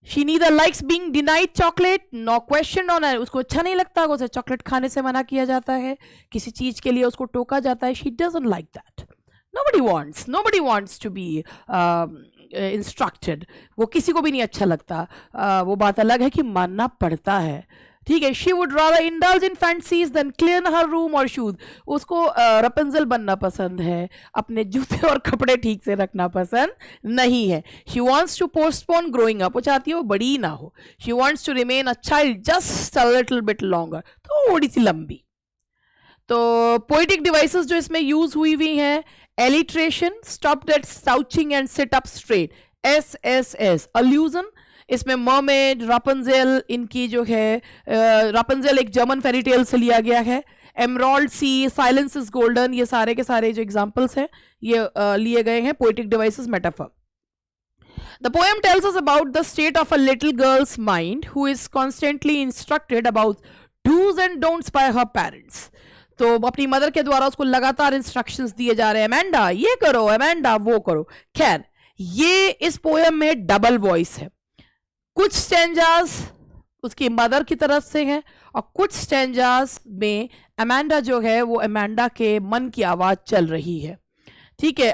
She neither likes being denied chocolate nor questioned on it। उसको अच्छा नहीं लगता, उसे चॉकलेट खाने से मना किया जाता है, किसी चीज के लिए उसको टोका जाता है। She doesn't like that। Nobody wants to be instructed। वो किसी को भी नहीं अच्छा लगता। वो बात अलग है कि मानना पड़ता है, ठीक है। She would rather indulge in fancies than clean her room और शूज। उसको रपेंजल बनना पसंद है, अपने जूते और कपड़े ठीक से रखना पसंद नहीं है। She wants to postpone growing up, वो चाहती है वो बड़ी ना हो। She wants to remain a child just a little bit longer, थोड़ी सी लंबी। तो पोइटिक डिवाइसेस जो इसमें यूज हुई हैं, alliteration, stop that slouching and sit up straight, SSS, allusion. इसमें मर्मेड, रापुंजेल, इनकी जो है रापुंजेल एक जर्मन फेरी टेल से लिया गया है। Emerald sea, silence is golden, ये सारे के सारे जो एग्जांपल्स हैं ये लिए गए हैं poetic devices metaphor. The poem tells us about the state of a little girl's mind who is constantly instructed about do's and don'ts by her parents। तो अपनी मदर के द्वारा उसको लगातार इंस्ट्रक्शंस दिए जा रहे हैं, अमेंडा ये करो, अमेंडा वो करो। खैर ये इस पोएम में डबल वॉइस है, कुछ स्टैंजास उसकी मदर की तरफ से हैं और कुछ स्टैंजास में अमेंडा जो है वो अमेंडा के मन की आवाज चल रही है। ठीक है,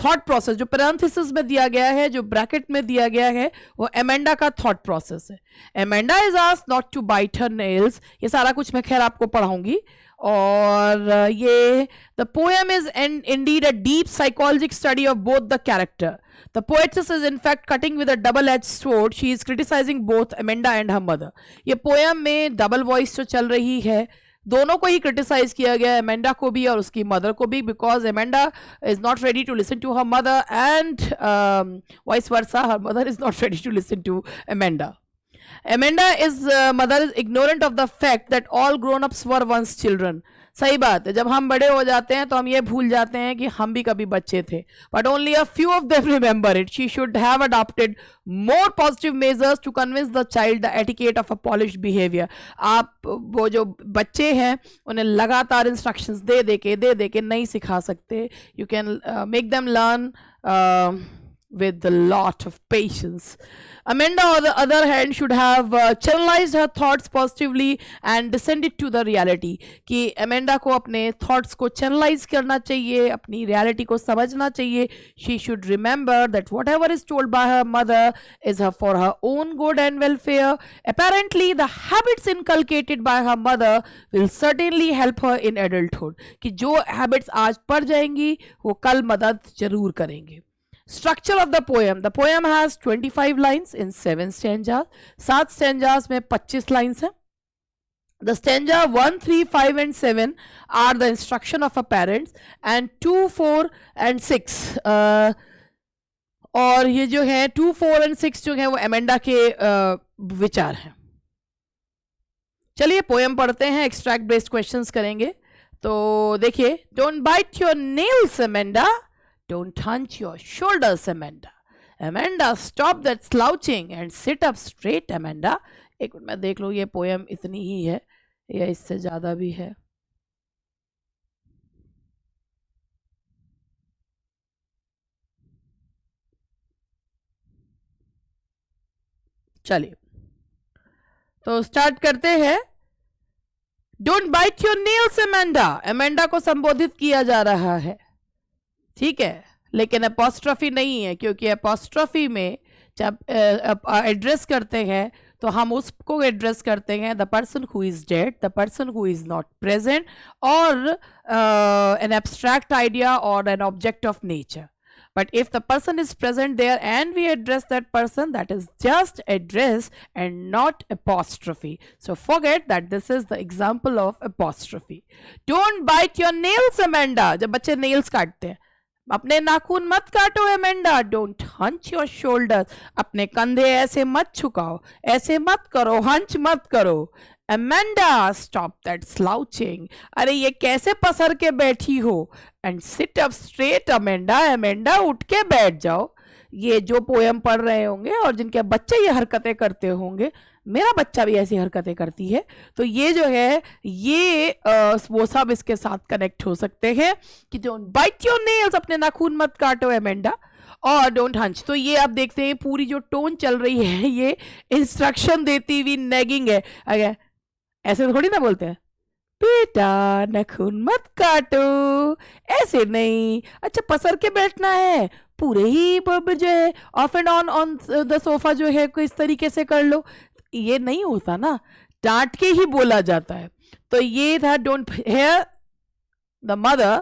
थॉट प्रोसेस जो पैरेंथेसिस में दिया गया है, जो ब्रैकेट में दिया गया है, वो एमेंडा का थॉट प्रोसेस है. Amanda is asked not to bite her nails. ये सारा कुछ मैं खैर आपको पढ़ाऊंगी. और ये the poem is indeed a deep psychologic study of both the character. The poetess is in fact cutting with a double-edged sword. She is criticizing both Amanda and her mother. ये पोएम में double voice जो चल रही है, दोनों को he criticise किया गया, एमेंडा को भी और उसकी मदर को भी, because Amanda is not ready to listen to her mother and vice versa, her mother is not ready to listen to Amanda. Amanda is mother is ignorant of the fact that all grown-ups were once children. सही बात है, जब हम बड़े हो जाते हैं तो हम ये भूल जाते हैं कि हम भी कभी बच्चे थे. But only a few of them remember it. She should have adopted more positive measures to convince the child the etiquette of a polished behavior. आप वो जो बच्चे हैं उन्हें लगातार इंस्ट्रक्शंस दे दे के नहीं सिखा सकते. You can make them learn with a lot of patience. Amanda, on the other hand, should have channelized her thoughts positively and descended to the reality. कि Amanda को अपने thoughts को channelize करना चाहिए, अपनी reality को समझना चाहिए. She should remember that whatever is told by her mother is for her own good and welfare. Apparently, the habits inculcated by her mother will certainly help her in adulthood. कि जो habits आज पड़ जाएंगी वो कल मदद जरूर करेंगे. Structure of the poem. The poem has 25 lines in 7 stanzas. 7 stanzas में 25 lines हैं. The stanza 1, 3, 5 and 7 are the instruction of a parents and 2, 4 and 6 और ये जो है 2, 4 and 6 जो है वो एमेंडा के विचार हैं. चलिए पोएम पढ़ते हैं, एक्सट्रैक्ट बेस्ड क्वेश्चंस करेंगे. तो देखिए, Don't bite your nails, Amanda. Don't hunch your shoulders, Amanda. Amanda, stop that slouching and sit up straight, Amanda. एक मिनट मैं देख लूँ ये पोएम इतनी ही है या इससे ज़्यादा भी है. चलिए तो स्टार्ट करते हैं. Don't bite your nails, Amanda. Amanda को संबोधित किया जा रहा है, ठीक है, लेकिन अपोस्ट्रोफी नहीं है, क्योंकि अपोस्ट्रोफी में जब एड्रेस करते हैं तो हम उसको एड्रेस करते हैं the person who is dead, the person who is not present, और एन एब्स्ट्रैक्ट आइडिया और an object of nature. But if the person is present there and we address that person, that is just address and not apostrophe. So forget that this is the example of apostrophe. Don't bite your nails, Amanda. जब बच्चे nails काटते हैं, अपने नाखून मत काटो Amanda. Don't hunch your shoulders. अपने कंधे ऐसे मत झुकाओ, ऐसे मत करो, हंच मत करो. Amanda, stop that slouching. अरे ये कैसे पसर के बैठी हो. And sit up straight, Amanda. Amanda, उठ के बैठ जाओ. ये जो पोएम पढ़ रहे होंगे और जिनके बच्चे ये हरकतें करते होंगे, मेरा बच्चा भी ऐसी हरकतें करती है, तो ये जो है ये वो सब इसके साथ कनेक्ट हो सकते हैं कि डोंट बाइट योर नेल्स, अपने नाखून मत काटो एमेंडा, और डोंट हंच. तो ये आप देखते हैं पूरी जो टोन चल रही है ये इंस्ट्रक्शन देती हुई नेगिंग है. अगर ऐसे थोड़ी ना बोलते हैं, बेटा नाखून मत काटो, ऐसे नहीं, अच्छा पसर के बैठना है, पूरे ही जो है of and on the sofa जो है इस तरीके से कर लो. ये नहीं होता ना, डांट के ही बोला जाता है. तो ये था don't. Here the mother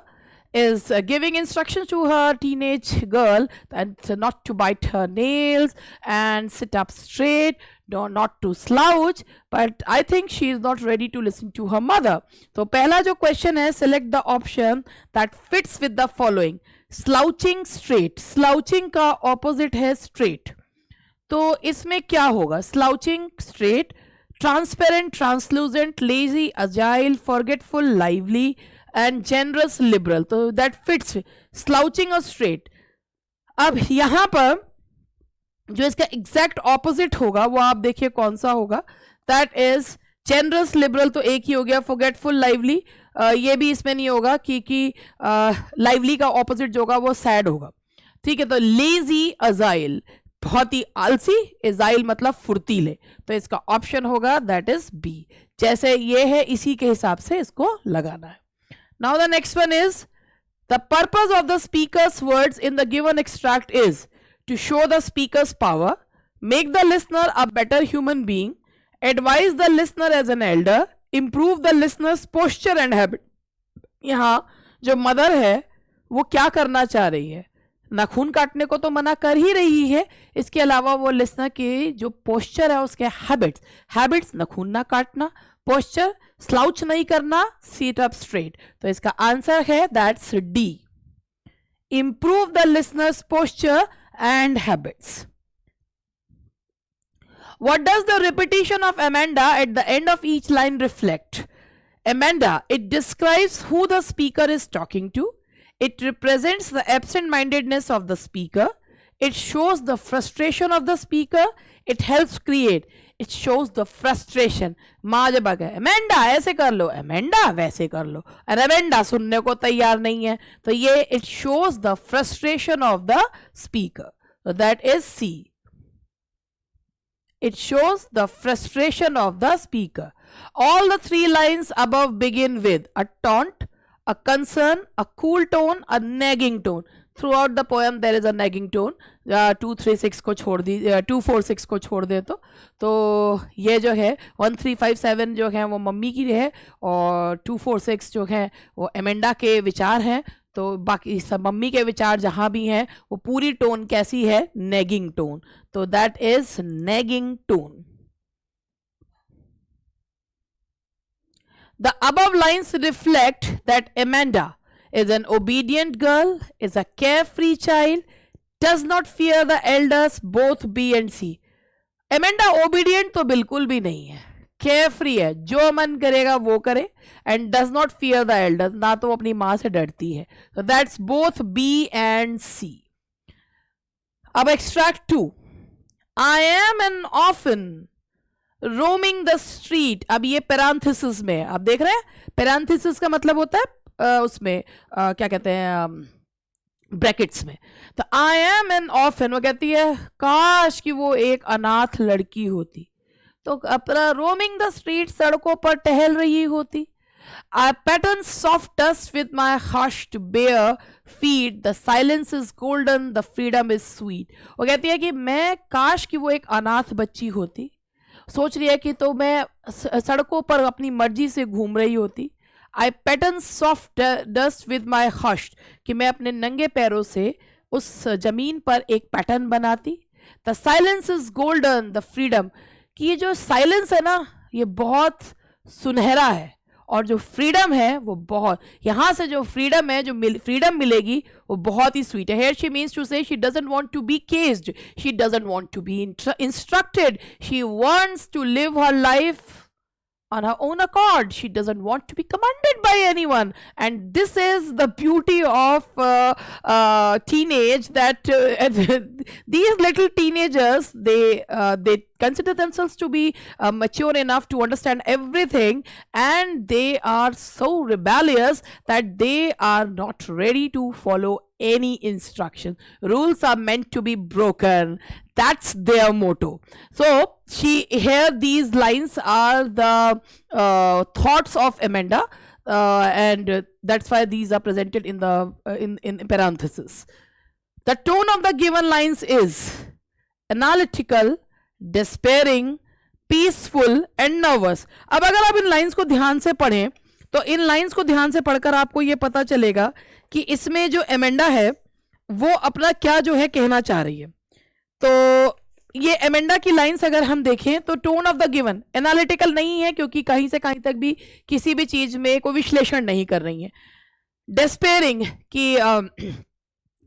is giving instructions to her teenage girl and not to bite her nails and sit up straight, not to slouch, but I think she is not ready to listen to her mother. तो पहला जो question है, select the option that fits with the following. Slouching, straight. Slouching का opposite है straight. तो इसमें क्या होगा? Slouching, straight, transparent, translucent, lazy, agile, forgetful, lively and generous, liberal. तो that fits slouching और straight. अब यहां पर जो इसका एग्जैक्ट ऑपोजिट होगा वो आप देखिए कौन सा होगा. दैट इज generous, liberal तो एक ही हो गया. forgetful, lively ये भी इसमें नहीं होगा क्योंकि lively का ऑपोजिट जो होगा वो sad होगा. ठीक है, तो lazy, agile बहुत ही आलसी, एजाइल मतलब फुर्तीले, तो इसका ऑप्शन होगा दैट इज बी. जैसे ये है इसी के हिसाब से इसको लगाना है. Now the next one is The purpose of the speaker's words in the given extract is to show the speaker's power, make the listener a better human being, advise the listener as an elder, improve the listener's posture and habit. यहाँ जो mother है वो क्या करना चाह रही है? नाखून काटने को तो मना कर ही रही है, इसके अलावा वो लिसनर की जो पोस्चर है उसके हैबिट्स नाखून ना काटना, पोस्चर स्लाउच नहीं करना, सीट अप स्ट्रेट. तो इसका आंसर है that's D, improve the listeners posture and habits. What does the repetition of Amanda at the end of each line reflect? Amanda, it describes who the speaker is talking to. It represents the absent-mindedness of the speaker. It shows the frustration of the speaker. It helps create. It shows the frustration. माँ जब आ गए, Amanda ऐसे कर लो, Amanda वैसे कर लो, और Amanda सुनने को तैयार नहीं है, तो ये it shows the frustration of the speaker. So that is C. It shows the frustration of the speaker. All the three lines above begin with a taunt, a concern, a cool tone, a nagging tone. Throughout the poem there is a nagging tone. 236 को छोड़ दी, 246 को छोड़ दे तो ये जो है 1357 जो है वो मम्मी की है, और 246 जो है वो एमेंडा के विचार हैं. तो बाकी सब मम्मी के विचार जहाँ भी हैं वो पूरी टोन कैसी है? Nagging tone. तो that is nagging tone. The above lines reflect that Amanda is an obedient girl, is a carefree child, does not fear the elders, both B and C. Amanda obedient तो बिल्कुल भी नहीं है, carefree है, जो मन करेगा वो करे, and does not fear the elders, ना तो अपनी माँ से डरती है. So that's both B and C. अब extract 2. I am an orphan roaming the street. अब ये पैरांथेसिस में आप देख रहे हैं, पैरांथेसिस का मतलब होता है उसमें क्या कहते हैं, ब्रैकेट्स में. तो आई एम एन ऑर्फन, वो कहती है काश कि वो एक अनाथ लड़की होती, तो अपना रोमिंग द स्ट्रीट, सड़कों पर टहल रही होती. I pattern soft dust with my hushed bare feet, the silence is golden, the freedom is sweet. वो कहती है कि मैं काश कि वो एक अनाथ बच्ची होती, सोच रही है कि तो मैं सड़कों पर अपनी मर्जी से घूम रही होती. I pattern soft dust with my hushed, कि मैं अपने नंगे पैरों से उस जमीन पर एक पैटर्न बनाती. The silence is golden, the freedom, कि ये जो साइलेंस है ना ये बहुत सुनहरा है, और जो फ्रीडम है वो बहुत, यहाँ से जो फ्रीडम है, जो फ्रीडम मिलेगी वो बहुत ही स्वीट है. Here she means to say she doesn't want to be caged, she doesn't want to be instructed, she wants to live her life on her own accord. She doesn't want to be commanded by anyone, and this is the beauty of teenage, that these little teenagers, they consider themselves to be mature enough to understand everything, and they are so rebellious that they are not ready to follow any instruction. Rules are meant to be broken. That's their motto. So here these lines are the thoughts of Amanda, and that's why these are presented in the in parenthesis. The tone of the given lines is analytical, despairing, peaceful and nervous. अब अगर आप इन lines को ध्यान से पढ़ें तो इन lines को ध्यान से पढ़कर आपको ये पता चलेगा कि इसमें जो एमेंडा है वो अपना क्या जो है कहना चाह रही है. तो ये एमेंडा की लाइंस अगर हम देखें तो tone of the given analytical नहीं है, क्योंकि कहीं से कहीं तक भी किसी भी चीज में कोई विश्लेषण नहीं कर रही है. डेस्पेयरिंग कि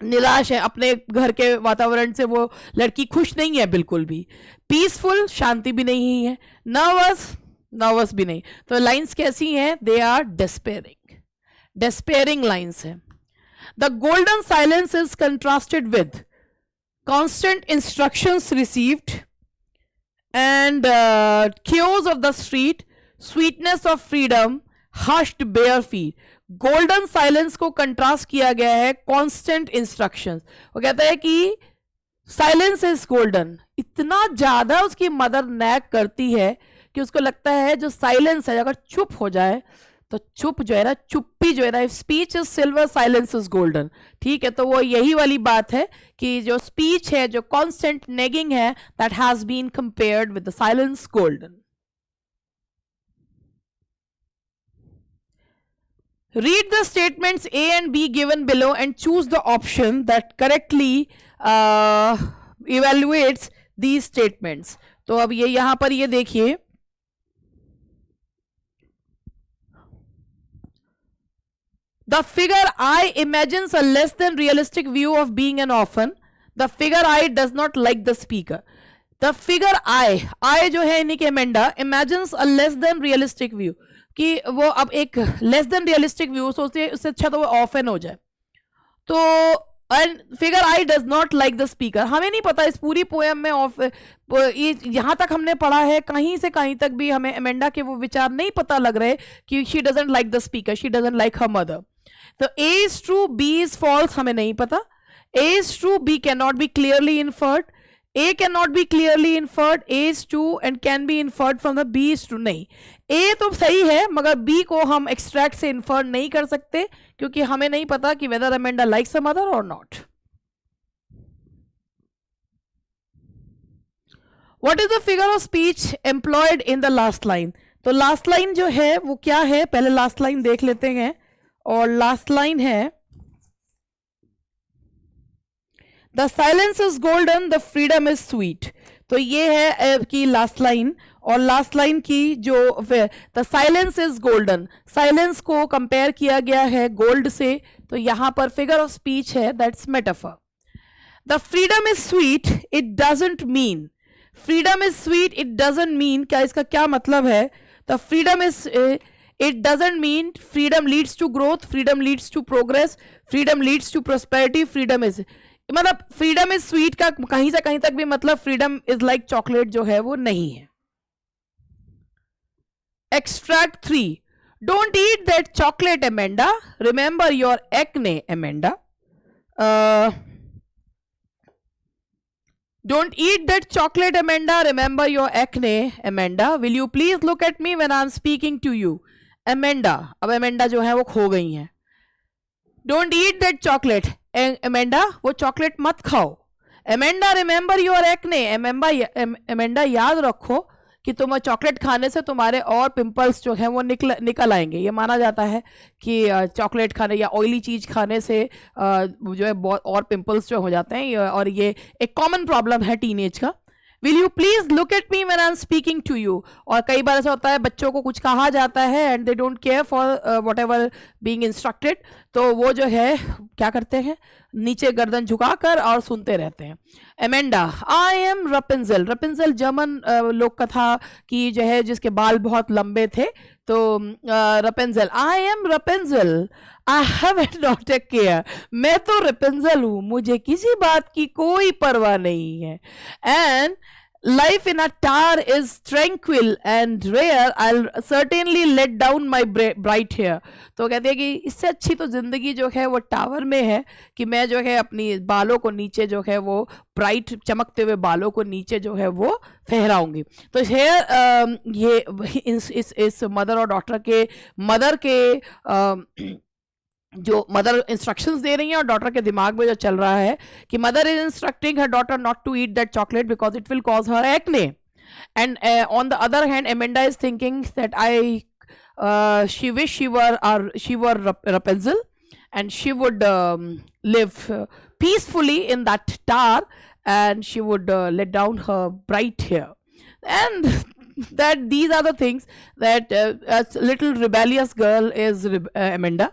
निराश है, अपने घर के वातावरण से वो लड़की खुश नहीं है बिल्कुल भी. पीसफुल, शांति भी नहीं है. नर्वस भी नहीं. तो लाइंस कैसी हैं? दे आर डेस्पेयरिंग लाइंस है. The golden silence is contrasted with constant instructions received and chaos of the street, sweetness of freedom, hushed bare feet. Golden silence को कंट्रास्ट किया गया है कांस्टेंट इंस्ट्रक्शंस. वो कहता है कि साइलेंस इज गोल्डन, इतना ज्यादा उसकी मदर नैग करती है कि उसको लगता है जो साइलेंस है अगर चुप हो जाए तो चुप जो है ना, चुप्पी जो है ना, speech is silver silence is golden, ठीक है। तो वो यही वाली बात है कि जो स्पीच है, जो कॉन्स्टेंट नेगिंग है, that has been compared with the silence golden. Read the statements A and B given below and choose the option that correctly evaluates these statements. तो अब ये यहां पर ये देखिए, the figure I imagines a less than realistic view of being an orphan. The figure I does not like the speaker. The figure I जो है यानी कि Amanda, imagines a less than realistic view, कि वो अब एक less than realistic view सोचती है, उससे अच्छा तो वो ऑफन हो जाए। तो and figure I does not like the speaker, हमें नहीं पता इस पूरी पोएम में ऑफ यहाँ तक हमने पढ़ा है, कहीं से कहीं तक भी हमें एमेंडा के वो विचार नहीं पता लग रहे कि she doesn't like the speaker, she doesn't like her mother. तो A is true, B is false, हमें नहीं पता। A is true, B can not be clearly inferred, A cannot be clearly inferred, A is true and can be inferred from the B is true। नहीं, A तो सही है मगर B को हम extract से infer नहीं कर सकते क्योंकि हमें नहीं पता कि whether Amanda likes her mother or not। What is the figure of speech employed in the last line? तो last line जो है वो क्या है, पहले last line देख लेते हैं। और last line है The silence is golden, the freedom is sweet। तो ये है कि लास्ट लाइन, और लास्ट लाइन की जो the silence is golden, silence को कंपेयर किया गया है गोल्ड से, तो यहां पर फिगर ऑफ स्पीच है, that's metaphor. The freedom is sweet, it doesn't mean, freedom is sweet it doesn't mean, क्या इसका क्या मतलब है? The freedom is it doesn't mean freedom leads to growth, freedom leads to progress, freedom leads to prosperity, freedom is मतलब freedom is sweet का कहीं से कहीं तक भी मतलब फ्रीडम इज लाइक चॉकलेट जो है वो नहीं है। Extract 3, don't eat that chocolate Amanda, remember your acne Amanda. Don't eat that chocolate Amanda, remember your acne Amanda. Will you please look at me when I am speaking to you Amanda. अब Amanda जो है वो खो गई हैं। Don't eat that chocolate, Amanda वो chocolate मत खाओ। Amanda remember your acne, Amanda याद रखो कि तुम चॉकलेट खाने से तुम्हारे और पिंपल्स जो हैं वो निकल आएंगे। ये माना जाता है कि चॉकलेट खाने या ऑयली चीज़ खाने से जो है बहुत और पिंपल्स जो हो जाते हैं, और ये एक कॉमन प्रॉब्लम है टीनेज का। Will you please look at me when I am speaking to you. और कई बार ऐसा होता है बच्चों को कुछ कहा जाता है and they don't care for what ever being instructed, तो वो जो है क्या करते हैं, नीचे गर्दन झुकाकर और सुनते रहते हैं। एमेंडा, आई एम रपेंजल, रपेंजल जर्मन लोक कथा की जो है जिसके बाल बहुत लंबे थे, तो Rapunzel, I am Rapunzel, I have not a care, मैं तो रपेंजल हूं, मुझे किसी बात की कोई परवाह नहीं है। And life in a tower is tranquil and rare, I'll certainly let down my bright hair। तो कहते हैं कि इससे अच्छी तो जिंदगी जो है वो टावर में है कि मैं जो है अपनी बालों को नीचे जो है वो ब्राइट चमकते हुए बालों को नीचे जो है वो फहराऊंगी। तो हेयर ये इस मदर और डॉटर के जो मदर इंस्ट्रक्शंस दे रही हैं और डॉटर के दिमाग में जो चल रहा है कि mother is instructing her daughter not to eat that chocolate because it will cause her acne. And on the other hand Amanda is thinking that she wish she were Rapunzel and she would live peacefully in that tower and she would let down her bright hair, and that these are the things that a little rebellious girl is Amanda।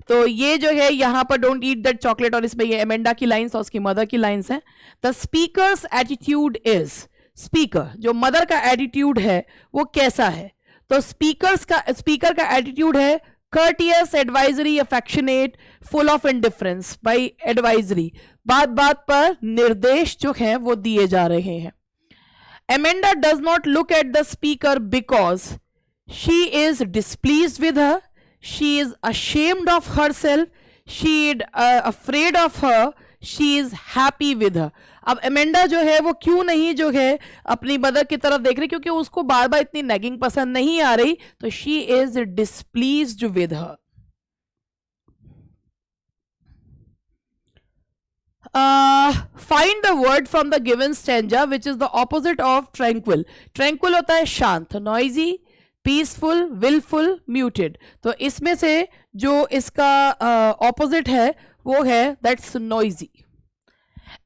तो ये जो है यहाँ पर don't eat that chocolate, और इसमें ये Amanda की लाइंस और उसकी मदर की लाइंस हैं। The speakers attitude is, speaker जो मदर का एटीट्यूड है वो कैसा है? तो स्पीकर का एटीट्यूड है courteous, advisory, affectionate, full of indifference। by advisory बात बात पर निर्देश जो हैं वो दिए जा रहे हैं। Amanda does not look at the speaker because she is displeased with her, she is ashamed of herself, she is afraid of her, she is happy with her. अब एमेंडा जो है वो क्यों नहीं जो है अपनी मदर की तरफ देख रही, क्योंकि उसको बार बार इतनी नैगिंग पसंद नहीं आ रही, तो she is displeased with her. Find the word from the given stanza which is the opposite of tranquil. Tranquil होता है शांत, नॉइजी, पीसफुल, विलफुल, म्यूटेड। तो इसमें से जो इसका ऑपोजिट है वो है that's noisy.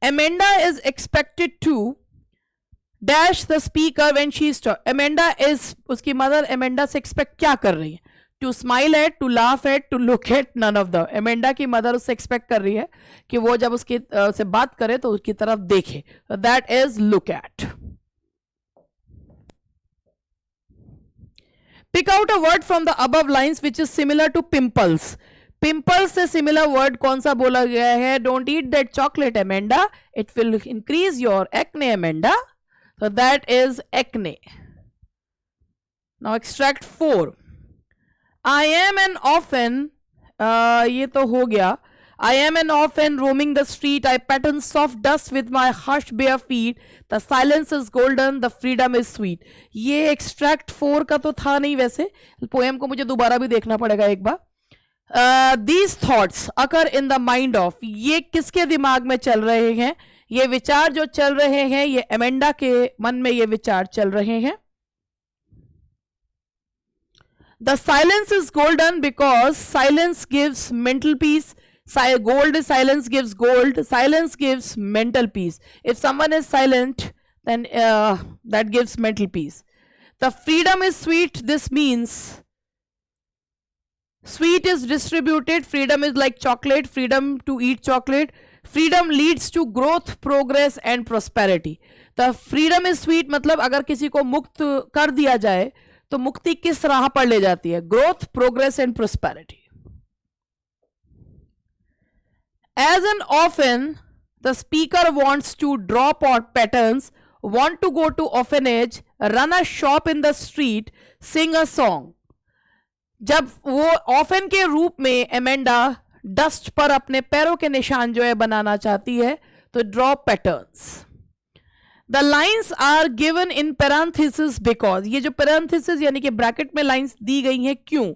Amanda is expected to dash the speaker when she is talk. Amanda is, उसकी मदर एमेंडा से एक्सपेक्ट क्या कर रही है? To smile at, to laugh at, to look at, none of the. Amanda की mother उससे expect कर रही है कि वो जब उसकी से बात करे तो उसकी तरफ देखे, that is look at. Pick out a word from the above lines which is similar to pimples. Pimples से सिमिलर वर्ड कौन सा बोला गया है? Don't eat that chocolate Amanda, it will increase your acne Amanda, so that is acne. Now extract 4. I am an orphan, ये तो हो गया। I am an orphan roaming the street, I pattern soft dust with my hushed bare feet, the silence is golden, the freedom is sweet. ये extract 4 का तो था नहीं, वैसे पोएम को मुझे दोबारा भी देखना पड़ेगा एक बार। These thoughts occur in the mind of, ये किसके दिमाग में चल रहे हैं? ये विचार जो चल रहे हैं ये एमेंडा के मन में ये विचार चल रहे हैं। The silence is golden because silence gives mental peace. Gold is silence gives gold. Silence gives mental peace. If someone is silent, then that gives mental peace. The freedom is sweet. This means sweet is distributed. Freedom is like chocolate. Freedom to eat chocolate. Freedom leads to growth, progress and prosperity. The freedom is sweet मतलब अगर किसी को मुक्त कर दिया जाए तो मुक्ति किस राह पर ले जाती है? Growth, progress and prosperity. As an orphan, the speaker wants to drop out patterns, want to go to orphanage, run a shop in the street, sing a song. जब वो ऑर्फन के रूप में एमेंडा डस्ट पर अपने पैरों के निशान जो है बनाना चाहती है, तो draw patterns. The lines are given in parenthesis because, ये जो पैरेंथेसिस यानी कि ब्रैकेट में लाइन्स दी गई हैं क्यों?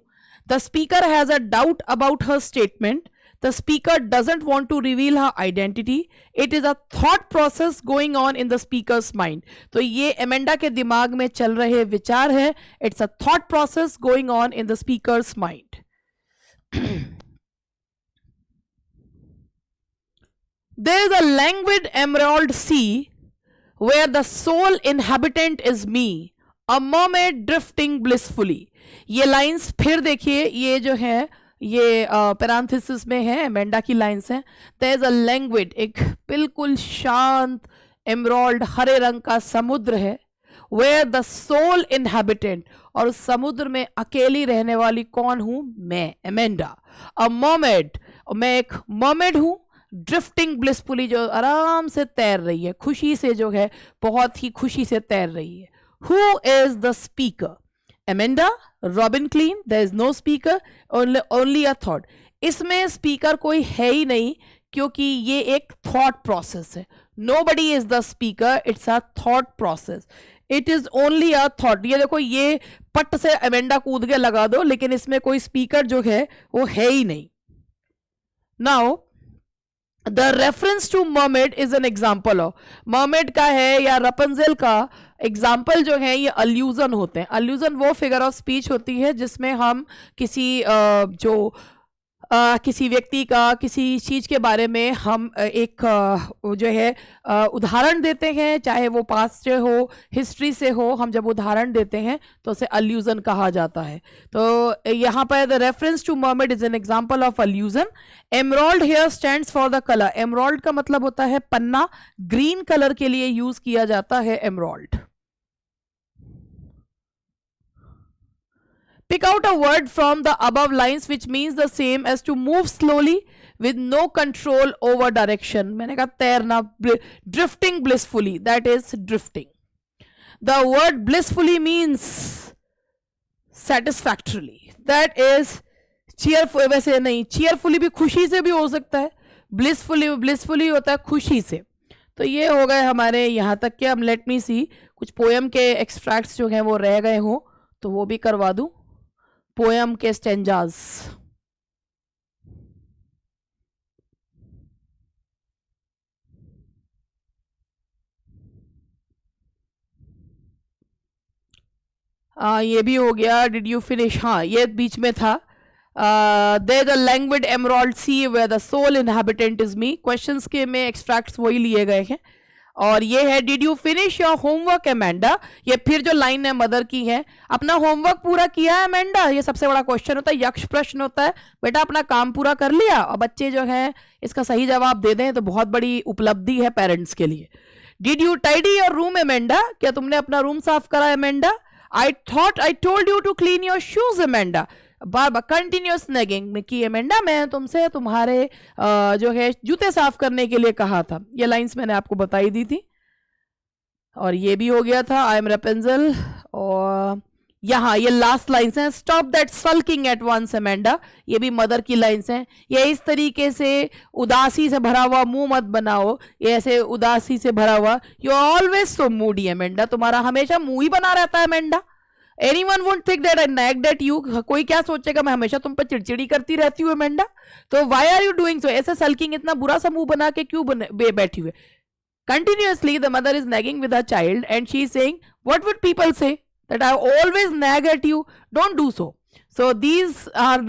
The speaker has a doubt about her statement, the speaker doesn't want to reveal her identity, it is a thought process going on in the speaker's mind. तो ये एमेंडा के दिमाग में चल रहे विचार है, it's a thought process going on in the speaker's mind. There is a languid emerald sea where the sole inhabitant is me, a mermaid drifting blissfully. ये लाइंस फिर देखिए, ये जो है ये पैरेंथेसिस में है, एमेंडा की लाइंस हैं। There is a languid, एक बिल्कुल शांत एमराल्ड हरे रंग का समुद्र है, where the sole inhabitant, और उस समुद्र में अकेली रहने वाली कौन हूं? मैं, एमेंडा। A mermaid, मैं एक मर्मेड हूं, ड्रिफ्टिंग ब्लिसफुली, जो आराम से तैर रही है, खुशी से जो है बहुत ही खुशी से तैर रही है। Who is the speaker? Amanda, Robin Klein, there is no speaker, only a thought. इसमें स्पीकर कोई है ही नहीं क्योंकि ये एक थॉट प्रोसेस है। Nobody is the speaker, it's a thought process, it is only a thought. ये देखो, ये पट से एमेंडा कूद के लगा दो, लेकिन इसमें कोई स्पीकर जो है वो है ही नहीं। Now the reference to mermaid is an example of, mermaid का है या रपंजेल का एग्जाम्पल जो है ये अल्यूजन होते हैं। अल्यूजन वो फिगर ऑफ स्पीच होती है जिसमें हम किसी किसी व्यक्ति का किसी चीज़ के बारे में हम एक जो है उदाहरण देते हैं, चाहे वो पास्ट से हो, हिस्ट्री से हो, हम जब उदाहरण देते हैं तो उसे अल्यूजन कहा जाता है। तो यहाँ पर the reference to mermaid is an example of allusion. Emerald hair stands for the colour, emerald का मतलब होता है पन्ना, ग्रीन कलर के लिए यूज किया जाता है emerald. Pick out a word from the above lines which means the same as to move slowly with no control over direction. मैंने कहा तैरना, drifting blissfully, that is drifting. The word blissfully means satisfactorily, that is cheerful। वैसे नहीं, cheerfully भी खुशी से भी हो सकता है, ब्लिसफुली, ब्लिसफुली होता है खुशी से। तो ये हो गए हमारे यहाँ तक के। अब लेट मी सी कुछ पोएम के एक्सट्रैक्ट्स जो हैं वो रह गए हों तो वो भी करवा दूं, पोएम के स्टेंजाज। ये भी हो गया। डिड यू फिनिश, हाँ ये बीच में था। They the languid emerald sea where the sole inhabitant is me. Questions के में एक्सट्रैक्ट्स वही लिए गए हैं। और ये है did you finish your homework Amanda. ये फिर जो लाइन है मदर की है, अपना होमवर्क पूरा किया है अमेंडा। ये सबसे बड़ा क्वेश्चन होता है, यक्ष प्रश्न होता है, बेटा अपना काम पूरा कर लिया। और बच्चे जो है इसका सही जवाब दे दें तो बहुत बड़ी उपलब्धि है पेरेंट्स के लिए। Did you tidy your room Amanda. क्या तुमने अपना रूम साफ करा Amanda. I thought I told you to clean your shoes Amanda. बार बार कंटिन्यूस नेगिंग कि अमेंडा मैं तुमसे तुम्हारे जो है जूते साफ करने के लिए कहा था। ये लाइंस मैंने आपको बताई दी थी। और ये भी हो गया था आई एम रेपेंजल। और यहाँ ये लास्ट लाइन्स हैं, stop that sulking at once Amanda. ये भी मदर की लाइन्स हैं। ये इस तरीके से उदासी से भरा हुआ मुंह मत बनाओ, ये ऐसे उदासी से भरा हुआ। You are always so moody Amanda. तुम्हारा हमेशा मुंह ही बना रहता है Amanda. Anyone won't think that I nagged at you। कोई क्या सोचेगा मैं हमेशा तुम पर चिड़चिड़ी करती रहती हूँ अमेंडा। तो why are you doing so? ऐसे सल्किंग, इतना बुरा सा मुंह बना के क्यों बैठी हुई। Continuously the mother is nagging with her child and she is saying what would people say that I always nag at you, don't do so. So these are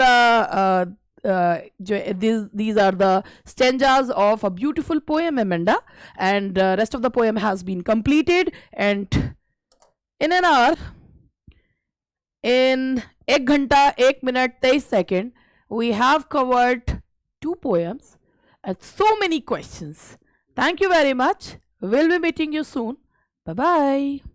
these are the stanzas of a beautiful poem Amanda, and rest of the poem has been completed, and in an hour, in 1 घंटा 1 minute 23 second we have covered 2 poems and so many questions. Thank you very much. We'll be meeting you soon. Bye bye.